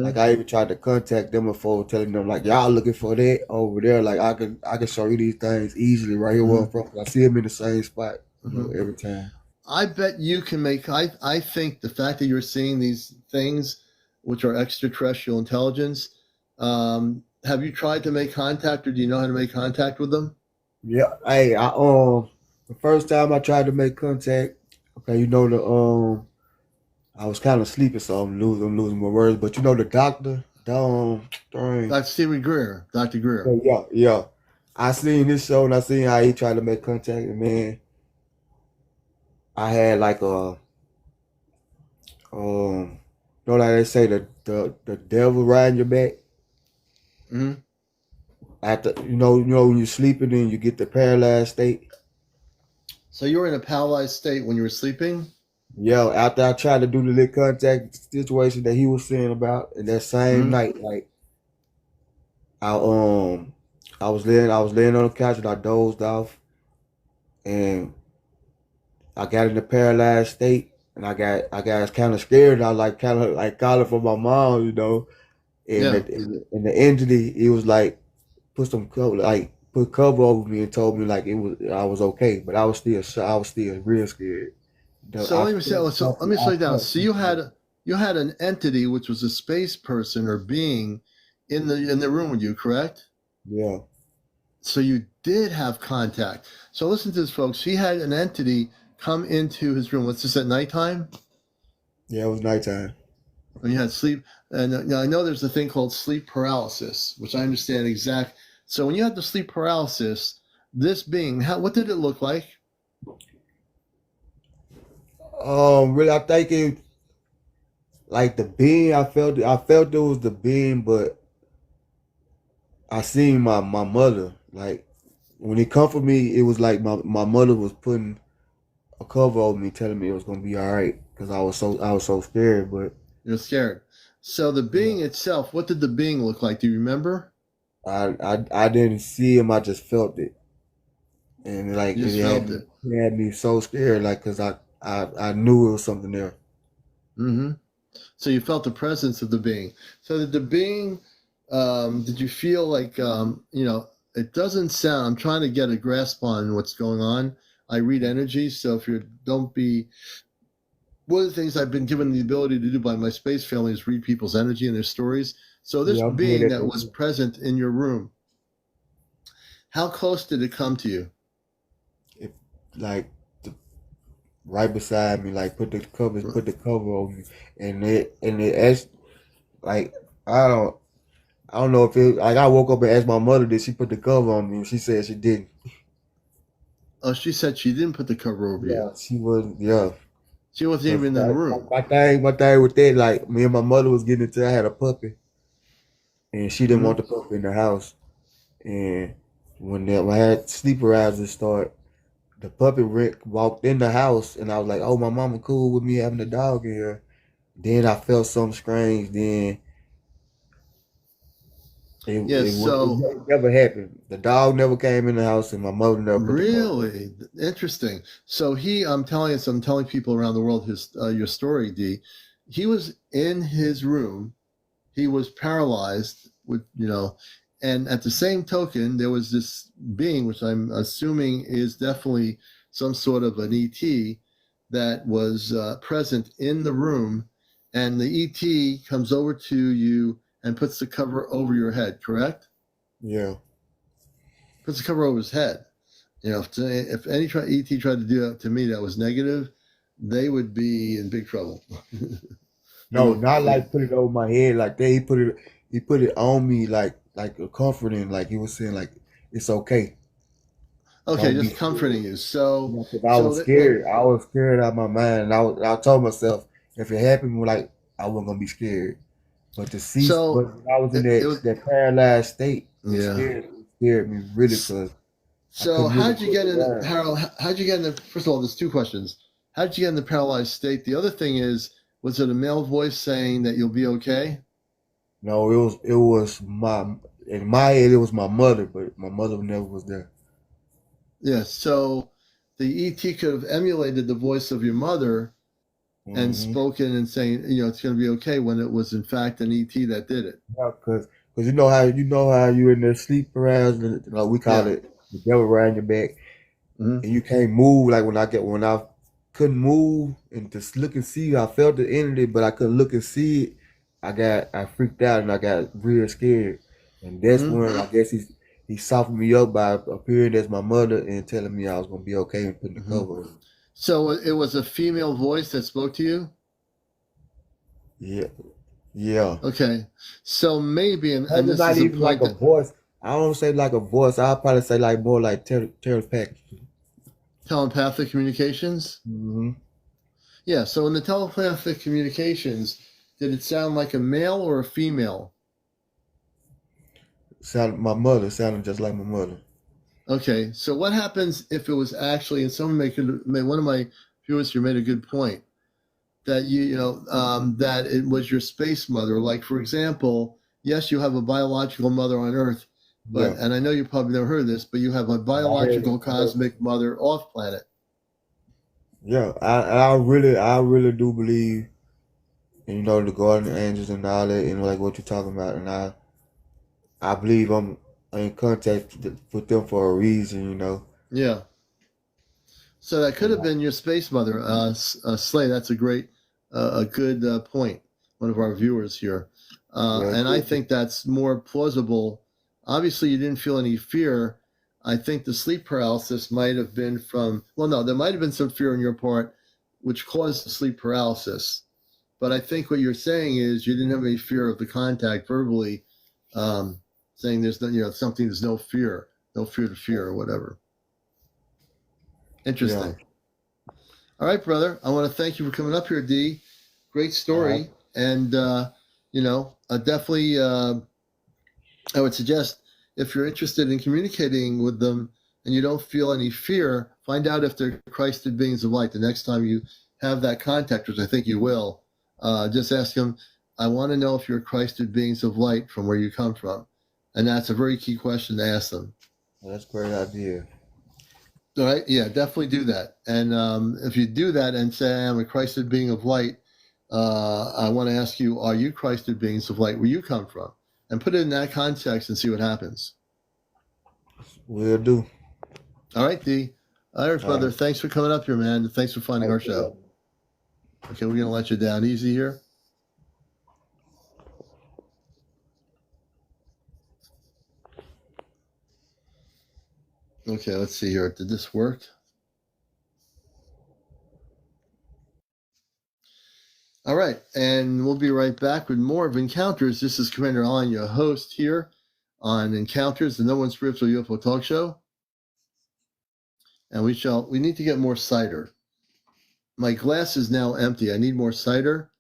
Speaker 6: Like
Speaker 1: Mhm.
Speaker 6: I even tried to contact them before, telling them like y'all looking for that over there. Like I can show you these things easily right here where I'm
Speaker 1: Mhm.
Speaker 6: from. 'Cause I see them in the same spot,
Speaker 1: Mhm.
Speaker 6: every time.
Speaker 1: I bet you can make. I think the fact that you're seeing these things, which are extraterrestrial intelligence, have you tried to make contact, or do you know how to make contact with them?
Speaker 6: Yeah, hey, the first time I tried to make contact, okay, I was kind of sleepy, so I'm losing my words. But you know the doctor, dang,
Speaker 1: That's Stephen Greer, Dr. Greer.
Speaker 6: yeah, yeah. I seen this show and I seen how he tried to make contact, and man, I had like like they say the devil riding your back.
Speaker 1: Hmm.
Speaker 6: After when you're sleeping and you get the paralyzed state.
Speaker 1: So you were in a paralyzed state when you were sleeping.
Speaker 6: Yeah, after I tried to do the little contact situation that he was saying about, and that same
Speaker 1: Hmm.
Speaker 6: night, like I I was laying on the couch and I dozed off, and I got in the paralyzed state, and I got kind of scared. And I like kind of like calling for my mom. And
Speaker 1: Yeah.
Speaker 6: the entity, he was like put cover over me and told me like I was okay, but I was still real scared.
Speaker 1: So let me say. So let me slow you down. So you had an entity which was a space person or being in the room with you, correct?
Speaker 6: Yeah,
Speaker 1: So you did have contact. So listen to this, folks. He had an entity come into his room. What's this at nighttime?
Speaker 6: yeah, it was nighttime.
Speaker 1: When you had sleep, and now I know there's a thing called sleep paralysis, which I understand exact. So when you had the sleep paralysis, this being, what did it look like?
Speaker 6: Really, I think it like the beam. I felt it was the beam, but I seen my mother. Like when it come for me, it was like my mother was putting a cover over me, telling me it was gonna be all right because I was so scared. But
Speaker 1: You're scared. So the
Speaker 6: yeah,
Speaker 1: being itself, what did the being look like? Do you remember?
Speaker 6: I didn't see him. I just felt it, and like
Speaker 1: You
Speaker 6: it
Speaker 1: just
Speaker 6: had
Speaker 1: felt
Speaker 6: me
Speaker 1: it.
Speaker 6: it had me so scared. Like because I knew it was something there.
Speaker 1: Hmm. So you felt the presence of the being. So did the being, did you feel like, it doesn't sound, I'm trying to get a grasp on what's going on. I read energy. So if you don't be, one of the things I've been given the ability to do by my space family is read people's energy and their stories. So this
Speaker 6: Yeah, I'm good
Speaker 1: being
Speaker 6: at
Speaker 1: that was
Speaker 6: that.
Speaker 1: present in your room, how close did it come to you?
Speaker 6: If like the, right beside me, like put the cover over me, and it asked like I don't I don't know if it like I woke up and asked my mother did she put the cover on me, and she said she didn't.
Speaker 1: Oh, she said she didn't put the cover over you.
Speaker 6: Yeah, she wasn't. Yeah,
Speaker 1: She wasn't
Speaker 6: because
Speaker 1: even in the room.
Speaker 6: my thing with that, like me and my mother was getting into. I had a puppy, and she didn't
Speaker 1: Hmm.
Speaker 6: want the puppy in the house. And when I had sleep paralysis start, the puppy Rick walked in the house, and I was like, "Oh, my mama cool with me having a dog in here." Then I felt something strange. Then
Speaker 1: Yes. So
Speaker 6: it never happened. The dog never came in the house, and my mother never put the cover on.
Speaker 1: really interesting. So I'm telling people around the world his your story, D. He was in his room. He was paralyzed with, and at the same token, there was this being, which I'm assuming is definitely some sort of an ET that was present in the room, and the ET comes over to you and puts the cover over your head. Correct?
Speaker 6: Yeah.
Speaker 1: Puts the cover over his head. If any ET tried to do that to me that was negative, they would be in big trouble. they
Speaker 6: No,
Speaker 1: would,
Speaker 6: not
Speaker 1: they,
Speaker 6: like put it over my head like that. He put it on me like a comforting, like he was saying like it's okay.
Speaker 1: Okay,
Speaker 6: Don't be
Speaker 1: just comforting
Speaker 6: scared.
Speaker 1: you. So,
Speaker 6: 'Cause I
Speaker 1: so
Speaker 6: was scared. I was scared out of my mind. And I told myself if it happened, like I wasn't gonna be scared. But to see,
Speaker 1: so
Speaker 6: but when I was in
Speaker 1: it was
Speaker 6: that paralyzed state,
Speaker 1: yeah.
Speaker 6: it scared me really because I
Speaker 1: So
Speaker 6: couldn't really
Speaker 1: how'd you
Speaker 6: look
Speaker 1: get in
Speaker 6: around.
Speaker 1: Harold? How'd you get in the? First of all, there's two questions. How'd you get in the paralyzed state? The other thing is, was it a male voice saying that you'll be okay?
Speaker 6: No, it was my in my head it was my mother, but my mother never was there.
Speaker 1: Yeah. So the ET could have emulated the voice of your mother and
Speaker 6: Mm-hmm.
Speaker 1: spoken and saying, it's going to be okay when it was in fact an ET that did it.
Speaker 6: Yeah, cause you know how you in there sleep paralysis, like we call
Speaker 1: Yeah.
Speaker 6: it the devil around your back,
Speaker 1: Hmm.
Speaker 6: and you can't move. Like when I couldn't move and just look and see, I felt the energy, but I couldn't look and see it. I freaked out and I got real scared, and that's
Speaker 1: Hmm.
Speaker 6: when I guess he softened me up by appearing as my mother and telling me I was gonna be okay and putting the
Speaker 1: Hmm.
Speaker 6: cover on.
Speaker 1: So it was a female voice that spoke to you.
Speaker 6: Yeah, yeah.
Speaker 1: Okay. So maybe, and
Speaker 6: Maybe
Speaker 1: this
Speaker 6: not
Speaker 1: is a
Speaker 6: even like
Speaker 1: point
Speaker 6: a
Speaker 1: that
Speaker 6: voice. I don't say like a voice. I'll probably say like more like telepathic.
Speaker 1: telepathic communications.
Speaker 6: Mm-hmm.
Speaker 1: Yeah. So in the telepathic communications, did it sound like a male or a female?
Speaker 6: My mother sounded just like my mother.
Speaker 1: Okay. So what happens if it was actually, and someone one of my viewers here made a good point that that it was your space mother. Like for example, yes, you have a biological mother on Earth,
Speaker 6: Yeah,
Speaker 1: and I know you probably never heard of this, but you have a
Speaker 6: I heard
Speaker 1: biological
Speaker 6: it. I heard it.
Speaker 1: cosmic mother off planet.
Speaker 6: Yeah, I really do believe in the guardian angels and all that, and like what you're talking about, and I believe I'm in contact with them for a reason.
Speaker 1: Yeah. So that could
Speaker 6: And
Speaker 1: have been your space mother, Slay. That's a good point. One of our viewers here,
Speaker 6: yeah,
Speaker 1: and I think that's more plausible. Obviously, you didn't feel any fear. I think the sleep paralysis might have been from. Well, no, there might have been some fear on your part, which caused the sleep paralysis. But I think what you're saying is you didn't have any fear of the contact verbally, saying there's no, something, there's no fear to fear or whatever.
Speaker 6: yeah.
Speaker 1: Interesting. All right, brother. I want to thank you for coming up here, D. Great
Speaker 6: Uh,
Speaker 1: story, and definitely, I would suggest if you're interested in communicating with them and you don't feel any fear, find out if they're Christed beings of light. The next time you have that contact, which I think you will, just ask them. I want to know if you're Christed beings of light from where you come from, and that's a very key question to ask them.
Speaker 6: that's a great idea.
Speaker 1: All right, yeah, definitely do that. And if you do that and say, I'm a Christed being of light, I want to ask you, are you Christed beings of light where you come from? And put it in that context and see what happens.
Speaker 6: Will do.
Speaker 1: All right, D. All right,
Speaker 6: All
Speaker 1: brother.
Speaker 6: right.
Speaker 1: Thanks for coming up here, man. Thanks for finding our show. Okay, we're going to let you down easy here. Okay, let's see here. Did this work? All right, and we'll be right back with more of Encounters. This is CmdrAleon, your host here on Encounters, the No One Spiritual UFO Talk Show. And we need to get more cider. My glass is now empty. I need more cider.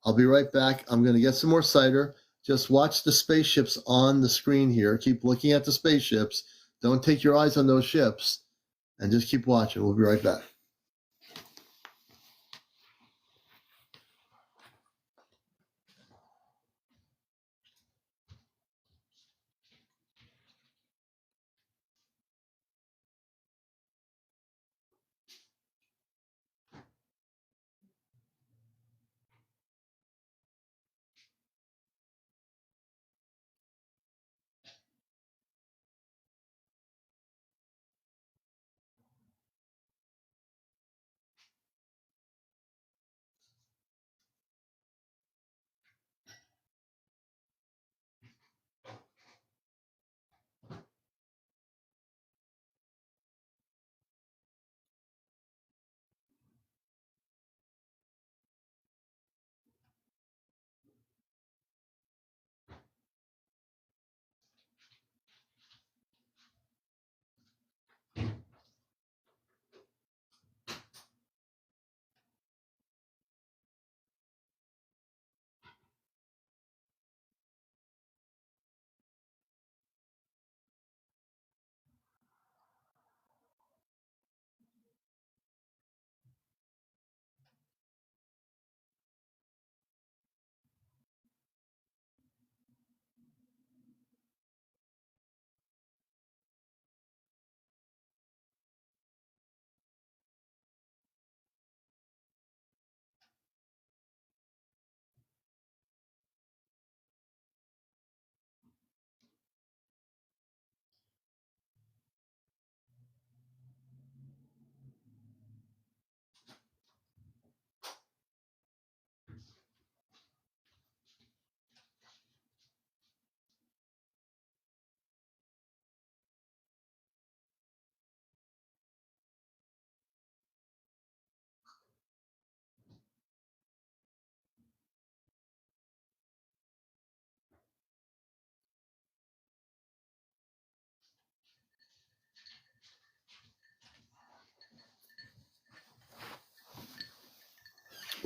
Speaker 1: I'll be right back. I'm going to get some more cider. Just watch the spaceships on the screen here. Keep looking at the spaceships. Don't take your eyes on those ships, and just keep watching. We'll be right back.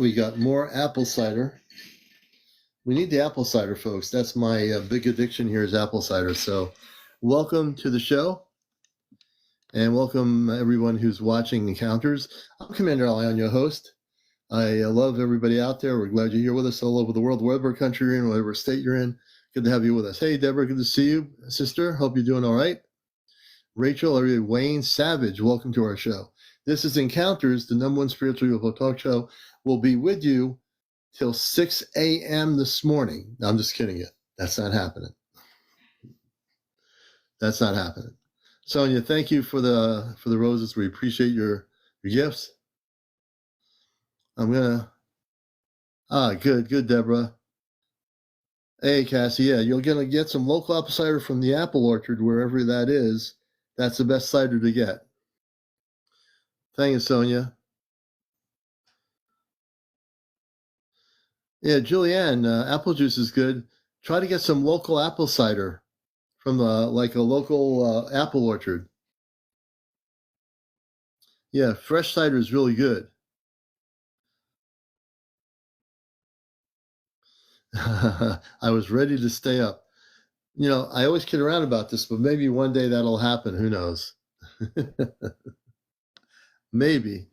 Speaker 1: we got more apple cider. We need the apple cider, folks. That's my big addiction here is apple cider. So welcome to the show, and welcome everyone who's watching Encounters. I'm CmdrAleon, your host. I love everybody out there. We're glad you're here with us all over the world, whatever country you're in, whatever state you're in. Good to have you with us. Hey, Deborah, good to see you, sister. Hope you're doing all right. Rachel, Wayne Savage, welcome to our show. This is Encounters, the #1 spiritual UFO talk show. We'll be with you till 6 a.m. this morning. No, I'm just kidding you. That's not happening. That's not happening. Sonia, thank you for the roses. We appreciate your gifts. I'm gonna. Good, Deborah. Hey, Cassie. Yeah, you're gonna get some local apple cider from the apple orchard, wherever that is. That's the best cider to get. Thank you, Sonia. Yeah, Julianne, apple juice is good. Try to get some local apple cider from like a local apple orchard. Yeah, fresh cider is really good. I was ready to stay up. You know, I always kid around about this, but maybe one day that'll happen. Who knows? Maybe.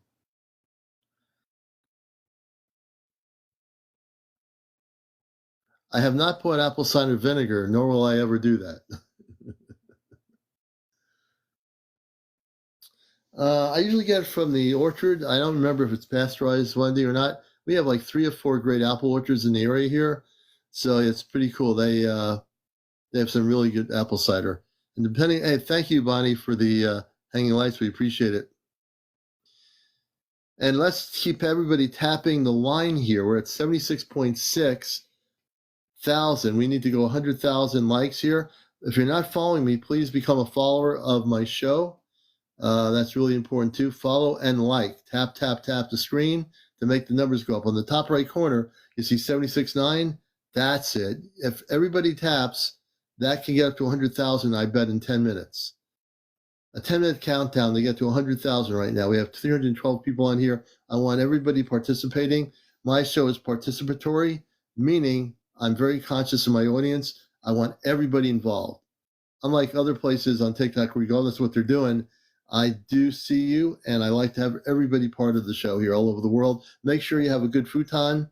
Speaker 1: I have not bought apple cider vinegar, nor will I ever do that. I usually get it from the orchard. I don't remember if it's pasteurized Wendy or not. We have like 3 or 4 great apple orchards in the area here, so it's pretty cool. They have some really good apple cider. And depending, hey, thank you, Bonnie, for the hanging lights. We appreciate it. And let's keep everybody tapping the line here. We're at 76.6 thousand. We need to go 100,000 likes here. If you're not following me, please become a follower of my show. That's really important too. Follow and like. Tap the screen to make the numbers go up. On the top right corner, you see 76.9. That's it. If everybody taps, that can get up to 100,000, I bet, in 10 minutes. A 10-minute countdown to get to 100,000 right now. We have 312 people on here. I want everybody participating. My show is participatory, meaning I'm very conscious of my audience. I want everybody involved. Unlike other places on TikTok, regardless of what they're doing, I do see you, and I like to have everybody part of the show here all over the world. Make sure you have a good futon,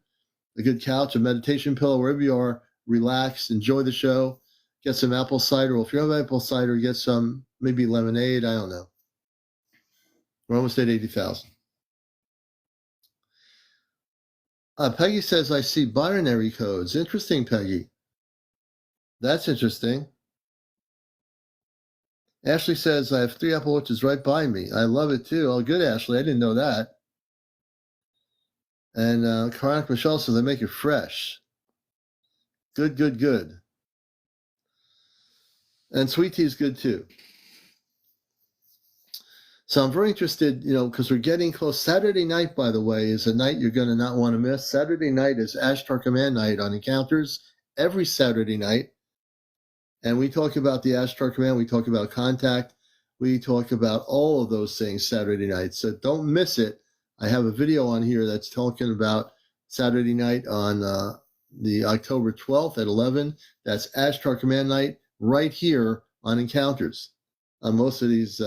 Speaker 1: a good couch, a meditation pillow, wherever you are. Relax, enjoy the show. Get some apple cider. Well, if you have apple cider, get some, maybe lemonade. I don't know. We're almost at 80,000. Peggy says, I see binary codes. Interesting, Peggy. That's interesting. Ashley says, I have 3 apple orchards right by me. I love it too. Oh, good, Ashley. I didn't know that. And Karak Michelle says, they make it fresh. Good. And sweet tea is good too. So I'm very interested, because we're getting close. Saturday night, by the way, is a night you're going to not want to miss. Saturday night is Ashtar Command night on Encounters every Saturday night. And we talk about the Ashtar Command. We talk about contact. We talk about all of those things Saturday night. So don't miss it. I have a video on here that's talking about Saturday night on the October 12th at 11. That's Ashtar Command night right here on Encounters on most of these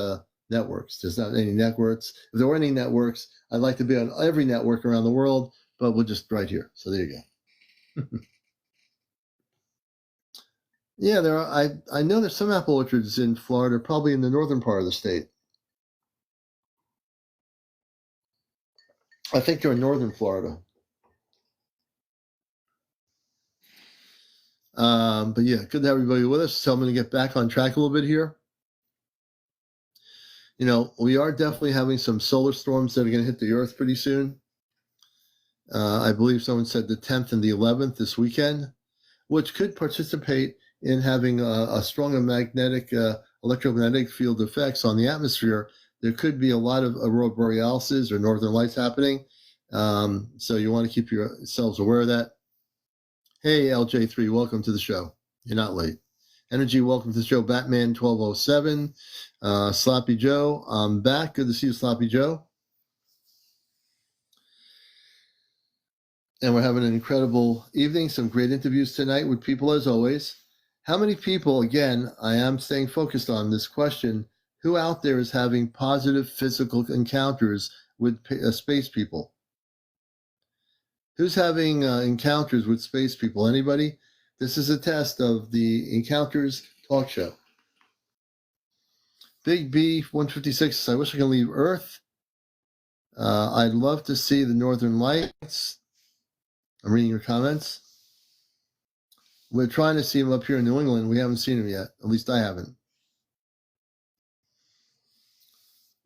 Speaker 1: networks. There's not any networks. If there were any networks, I'd like to be on every network around the world, but we'll just right here. So there you go. Yeah, there are. I know there's some apple orchards in Florida, probably in the northern part of the state. I think they're in northern Florida. But yeah, good to have everybody with us. So I'm going to get back on track a little bit here. We are definitely having some solar storms that are going to hit the earth pretty soon. I believe someone said the 10th and the 11th this weekend, which could participate in having a stronger electromagnetic field effects on the atmosphere. There could be a lot of aurora borealis or northern lights happening. So you want to keep yourselves aware of that. Hey, LJ3, welcome to the show. You're not late. Energy, welcome to the show. Batman 1207. Sloppy Joe, I'm back. Good to see you, Sloppy Joe. And we're having an incredible evening, some great interviews tonight with people as always. How many people, again, I am staying focused on this question, who out there is having positive physical encounters with space people? Who's having encounters with space people? Anybody? This is a test of the Encounters talk show. Big B 156, I wish I could leave Earth. I'd love to see the Northern Lights. I'm reading your comments. We're trying to see him up here in New England. We haven't seen him yet. At least I haven't.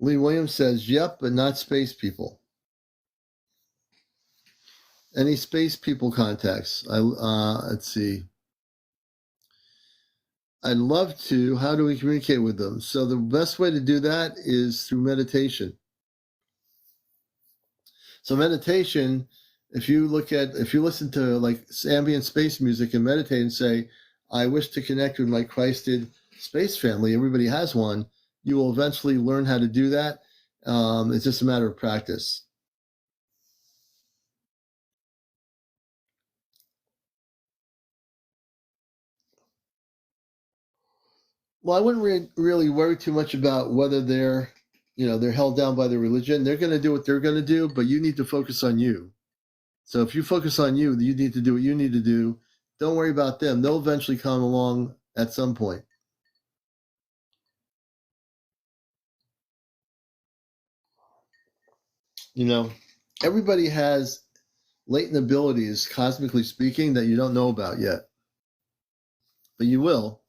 Speaker 1: Lee Williams says, yep, but not space people. Any space people contacts? Let's see. I'd love to. How do we communicate with them? So the best way to do that is through meditation. So meditation, if you listen to like ambient space music and meditate and say, I wish to connect with my Christed space family, everybody has one, you will eventually learn how to do that. It's just a matter of practice. Well, I wouldn't really worry too much about whether they're held down by their religion. They're going to do what they're going to do, but you need to focus on you. So if you focus on you, you need to do what you need to do. Don't worry about them. They'll eventually come along at some point. Everybody has latent abilities, cosmically speaking, that you don't know about yet. But you will.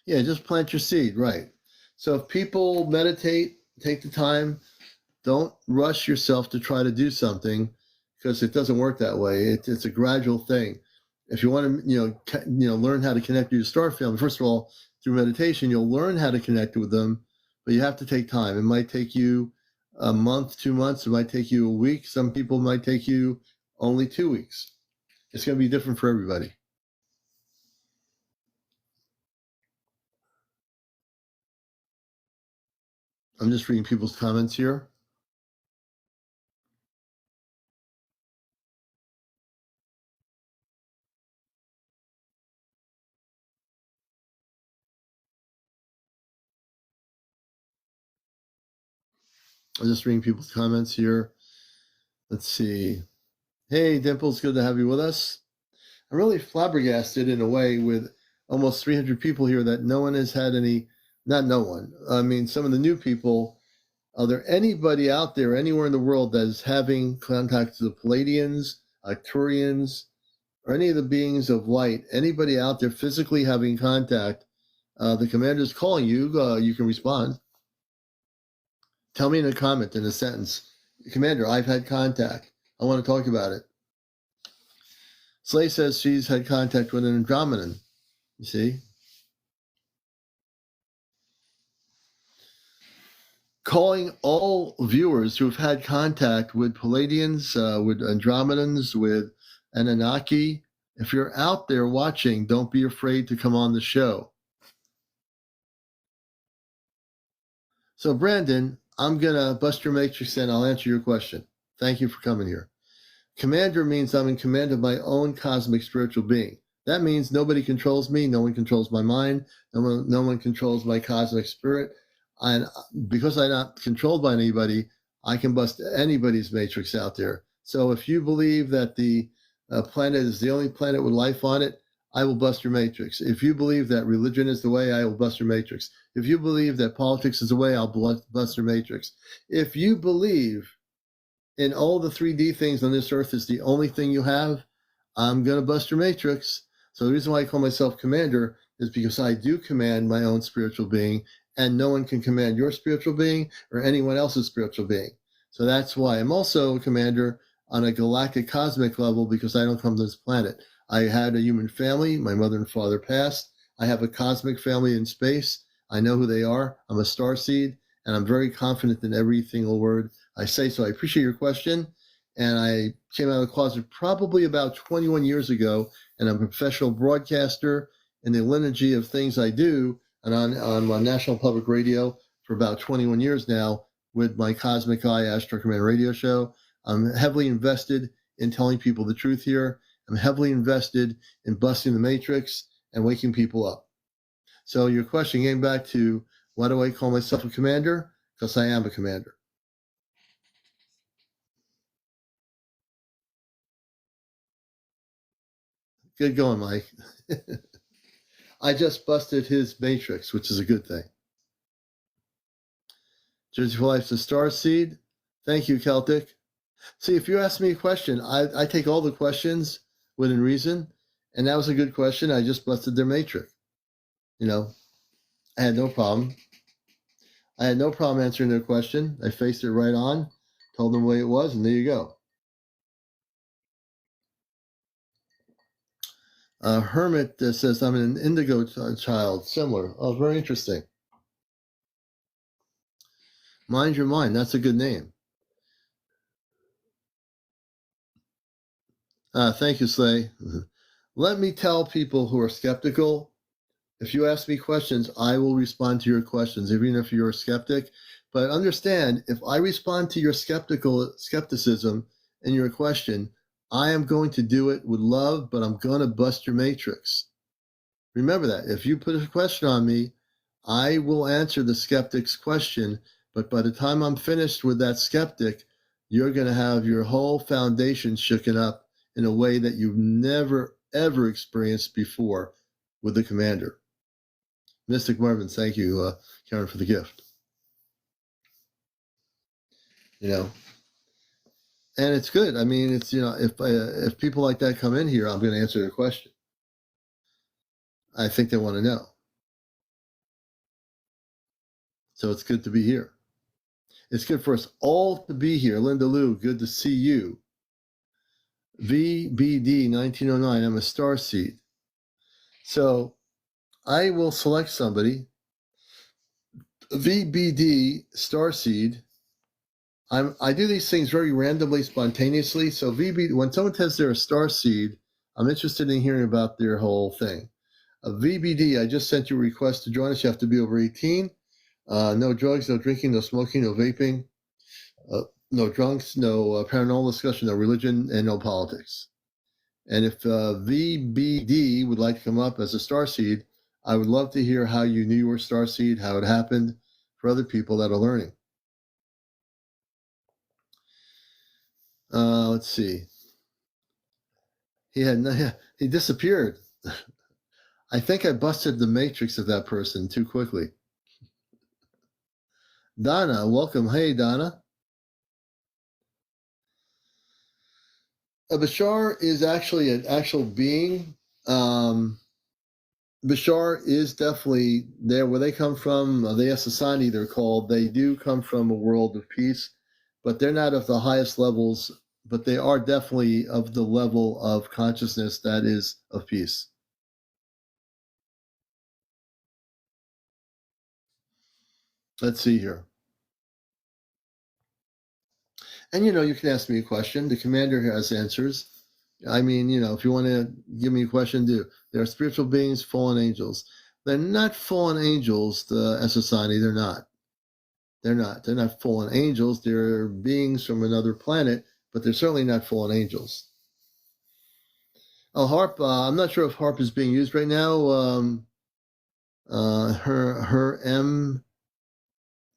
Speaker 1: Yeah, just plant your seed, right. So if people meditate, take the time, don't rush yourself to try to do something because it doesn't work that way. It's a gradual thing. If you want to, learn how to connect with your star family, first of all, through meditation, you'll learn how to connect with them, but you have to take time. It might take you a month, 2 months. It might take you a week. Some people might take you only 2 weeks. It's going to be different for everybody. I'm just reading people's comments here. I'm just reading people's comments here. Let's see. Hey, Dimples, good to have you with us. I'm really flabbergasted in a way with almost 300 people here that no one has had any, not no one, I mean, some of the new people. Are there anybody out there anywhere in the world that is having contact with the Palladians, Arcturians, or any of the beings of light? Anybody out there physically having contact? The commander's calling you. You can respond. Tell me in a comment, in a sentence. Commander, I've had contact. I want to talk about it. Slay says she's had contact with an Andromedan. You see? Calling all viewers who have had contact with Palladians, with Andromedans, with Anunnaki. If you're out there watching, don't be afraid to come on the show. So, Brandon, I'm going to bust your matrix and I'll answer your question. Thank you for coming here. Commander means I'm in command of my own cosmic spiritual being. That means nobody controls me. No one controls my mind. No one controls my cosmic spirit. And because I'm not controlled by anybody, I can bust anybody's matrix out there. So if you believe that the planet is the only planet with life on it, I will bust your matrix. If you believe that religion is the way, I will bust your matrix. If you believe that politics is the way, I'll bust your matrix. If you believe in all the 3D things on this earth is the only thing you have, I'm going to bust your matrix. So the reason why I call myself commander is because I do command my own spiritual being, and no one can command your spiritual being or anyone else's spiritual being. So that's why I'm also a commander on a galactic cosmic level, because I don't come to this planet. I had a human family. My mother and father passed. I have a cosmic family in space. I know who they are. I'm a starseed, and I'm very confident in every single word I say. So I appreciate your question. and I came out of the closet probably about 21 years ago, and I'm a professional broadcaster in the lineage of things I do, and on National Public Radio for about 21 years now with my Cosmic Eye Astro Command radio show. I'm heavily invested in telling people the truth here. I'm heavily invested in busting the matrix and waking people up. So your question, getting back to why do I call myself a commander? Because I am a commander. Good going, Mike. I just busted his matrix, which is a good thing. Jersey for Life's a star seed. Thank you, Celtic. See, if you ask me a question, I take all the questions within reason, and that was a good question. I just busted their matrix. You know, I had no problem. I had no problem answering their question. I faced it right on, told them the way it was, and there you go. Hermit says, I'm an indigo child. Similar. Oh, very interesting. Mind your mind. That's a good name. Thank you, Slay. Let me tell people who are skeptical, if you ask me questions, I will respond to your questions, even if you're a skeptic. But understand, if I respond to your skepticism and your question, I am going to do it with love, but I'm going to bust your matrix. Remember that. If you put a question on me, I will answer the skeptic's question, but by the time I'm finished with that skeptic, you're going to have your whole foundation shooken up in a way that you've never, ever experienced before with the commander. Mystic Marvin, thank you, Karen, for the gift. You know, and it's good. I mean, it's, you know, if people like that come in here, I'm going to answer their question. I think they want to know. So it's good to be here. It's good for us all to be here. Linda Lou, good to see you. VBD 1909, I'm a star seed. So I will select somebody. VBD star seed. I do these things very randomly, spontaneously. So VBD, when someone says they're a star seed, I'm interested in hearing about their whole thing. VBD, I just sent you a request to join us. You have to be over 18. No drugs, no drinking, no smoking, no vaping, no drunks, no paranormal discussion, no religion, and no politics. And if VBD would like to come up as a starseed, I would love to hear how you knew you were a starseed, how it happened for other people that are learning. Let's see. He disappeared. I think I busted the matrix of that person too quickly. Donna, welcome. Hey, Donna. Bashar is actually an actual being. Bashar is definitely there. Where they come from, the Asasani, they're called. They do come from a world of peace, but they're not of the highest levels, but they are definitely of the level of consciousness that is of peace. Let's see here. And, you know, you can ask me a question. The commander has answers. I mean, you know, if you want to give me a question, do. There are spiritual beings, fallen angels. They're not fallen angels, the Asasani. They're not. They're not. They're not fallen angels. They're beings from another planet, but they're certainly not fallen angels. Oh, harp. I'm not sure if harp is being used right now. Her M.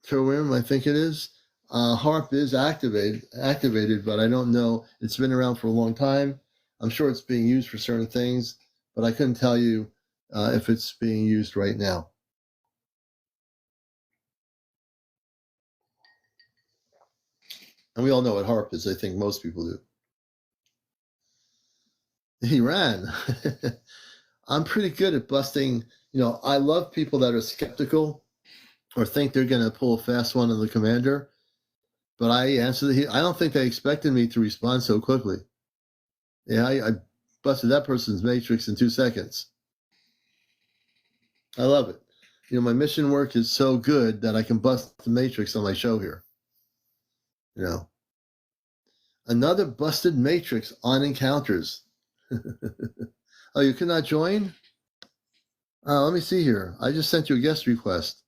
Speaker 1: Terwim, I think it is. Harp is activated, but I don't know. It's been around for a long time. I'm sure it's being used for certain things, but I couldn't tell you if it's being used right now. And we all know what harp is. I think most people do. He ran. I'm pretty good at busting. You know, I love people that are skeptical or think they're going to pull a fast one on the commander. But I don't think they expected me to respond so quickly. Yeah, I busted that person's matrix in 2 seconds. I love it. You know, my mission work is so good that I can bust the matrix on my show here. You know, Another busted matrix on encounters. Oh, you cannot join? Let me see here. I just sent you a guest request.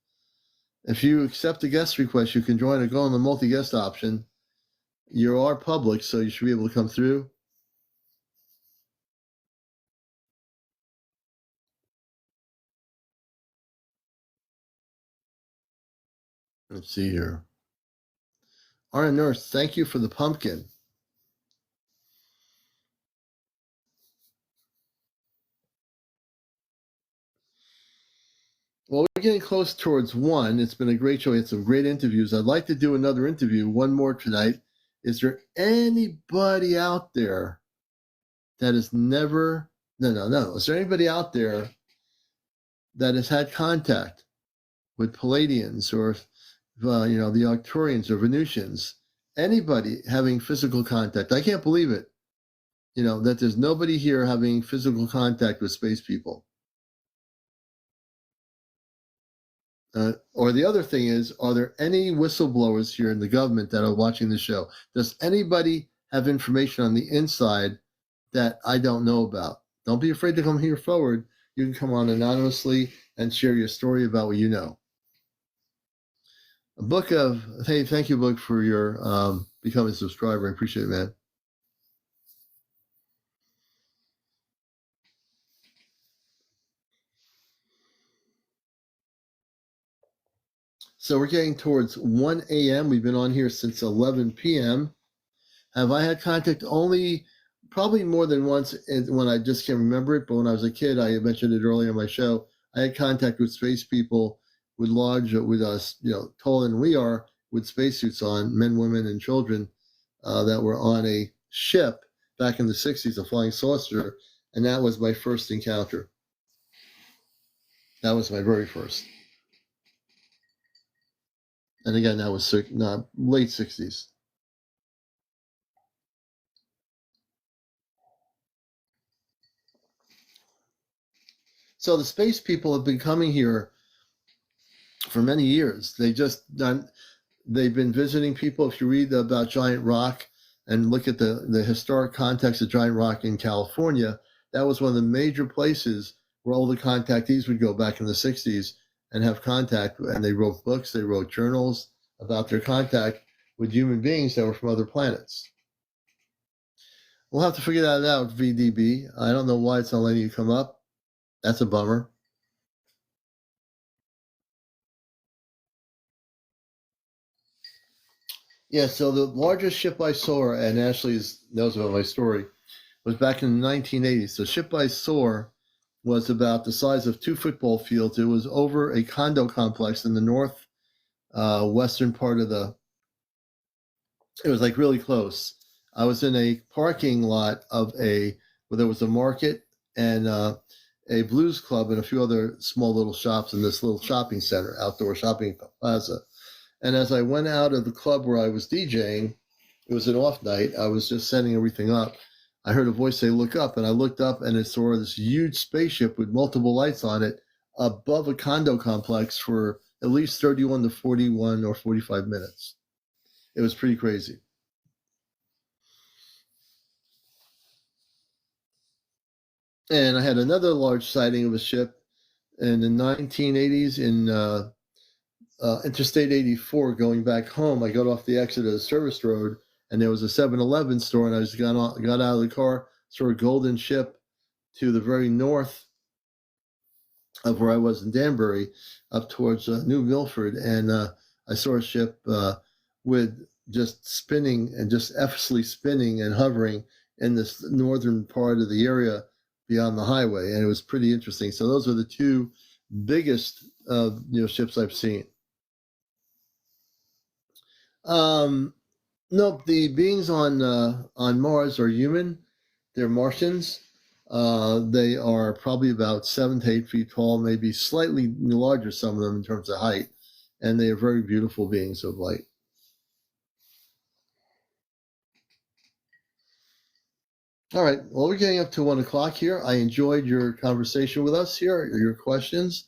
Speaker 1: If you accept a guest request, you can join or go on the multi-guest option. You are public, so you should be able to come through. Let's see here. Our nurse, thank you for the pumpkin. Well, we're getting close towards 1. It's been a great show. We had some great interviews. I'd like to do another interview, one more tonight. Is there anybody out there that has never, no. Is there anybody out there that has had contact with Palladians or, the Arcturians or Venusians? Anybody having physical contact? I can't believe it, that there's nobody here having physical contact with space people. Or the other thing is, are there any whistleblowers here in the government that are watching the show? Does anybody have information on the inside that I don't know about? Don't be afraid to come here forward. You can come on anonymously and share your story about what you know. Hey, thank you, Book, for your becoming a subscriber. I appreciate it, man. So we're getting towards 1 a.m. We've been on here since 11 p.m. Have I had contact? Only probably more than once when I just can't remember it. But when I was a kid, I mentioned it earlier on my show, I had contact with space people with us, taller than we are, with spacesuits on, men, women, and children that were on a ship back in the 60s, a flying saucer. And that was my first encounter. That was my very first. And again, that was late 60s. So the space people have been coming here for many years. They've been visiting people. If you read about Giant Rock and look at the historic context of Giant Rock in California, that was one of the major places where all the contactees would go back in the 60s and have contact. And they wrote books, they wrote journals about their contact with human beings that were from other planets. We'll have to figure that out, VDB. I don't know why it's not letting you come up. That's a bummer. Yeah, so the largest ship I saw, and Ashley knows about my story, was back in the 1980s. The ship I saw was about the size of 2 football fields. It was over a condo complex in the north western part of it was like really close. I was in a parking lot where there was a market and a blues club and a few other small little shops in this little shopping center, outdoor shopping plaza. And as I went out of the club where I was DJing, it was an off night. I was just setting everything up. I heard a voice say, "Look up." And I looked up and I saw this huge spaceship with multiple lights on it above a condo complex for at least 31 to 41 or 45 minutes. It was pretty crazy. And I had another large sighting of a ship in the 1980s in Interstate 84 going back home. I got off the exit of the service road, and there was a 7-Eleven store, and I just got out of the car, saw a golden ship to the very north of where I was in Danbury, up towards New Milford, and I saw a ship with just spinning and just effortlessly spinning and hovering in this northern part of the area beyond the highway, and it was pretty interesting. So those are the 2 biggest ships I've seen. Nope, the beings on Mars are human. They're Martians. They are probably about 7 to 8 feet tall, maybe slightly larger, some of them in terms of height, and they are very beautiful beings of light. All right, well, we're getting up to 1 o'clock here. I enjoyed your conversation with us here, your questions,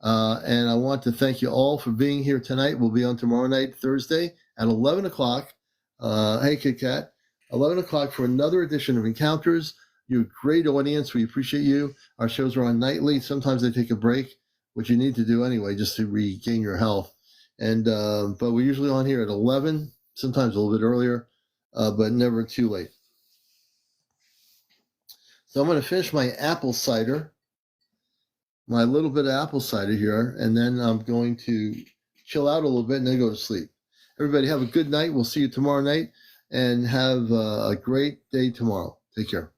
Speaker 1: and I want to thank you all for being here tonight. We'll be on tomorrow night, Thursday, at 11 o'clock. Hey, Kit Kat. 11 o'clock for another edition of Encounters. You're a great audience. We appreciate you. Our shows are on nightly. Sometimes they take a break, which you need to do anyway, just to regain your health. And but we're usually on here at 11, sometimes a little bit earlier, but never too late. So I'm going to finish my apple cider, my little bit of apple cider here, and then I'm going to chill out a little bit and then go to sleep. Everybody have a good night. We'll see you tomorrow night, and have a great day tomorrow. Take care.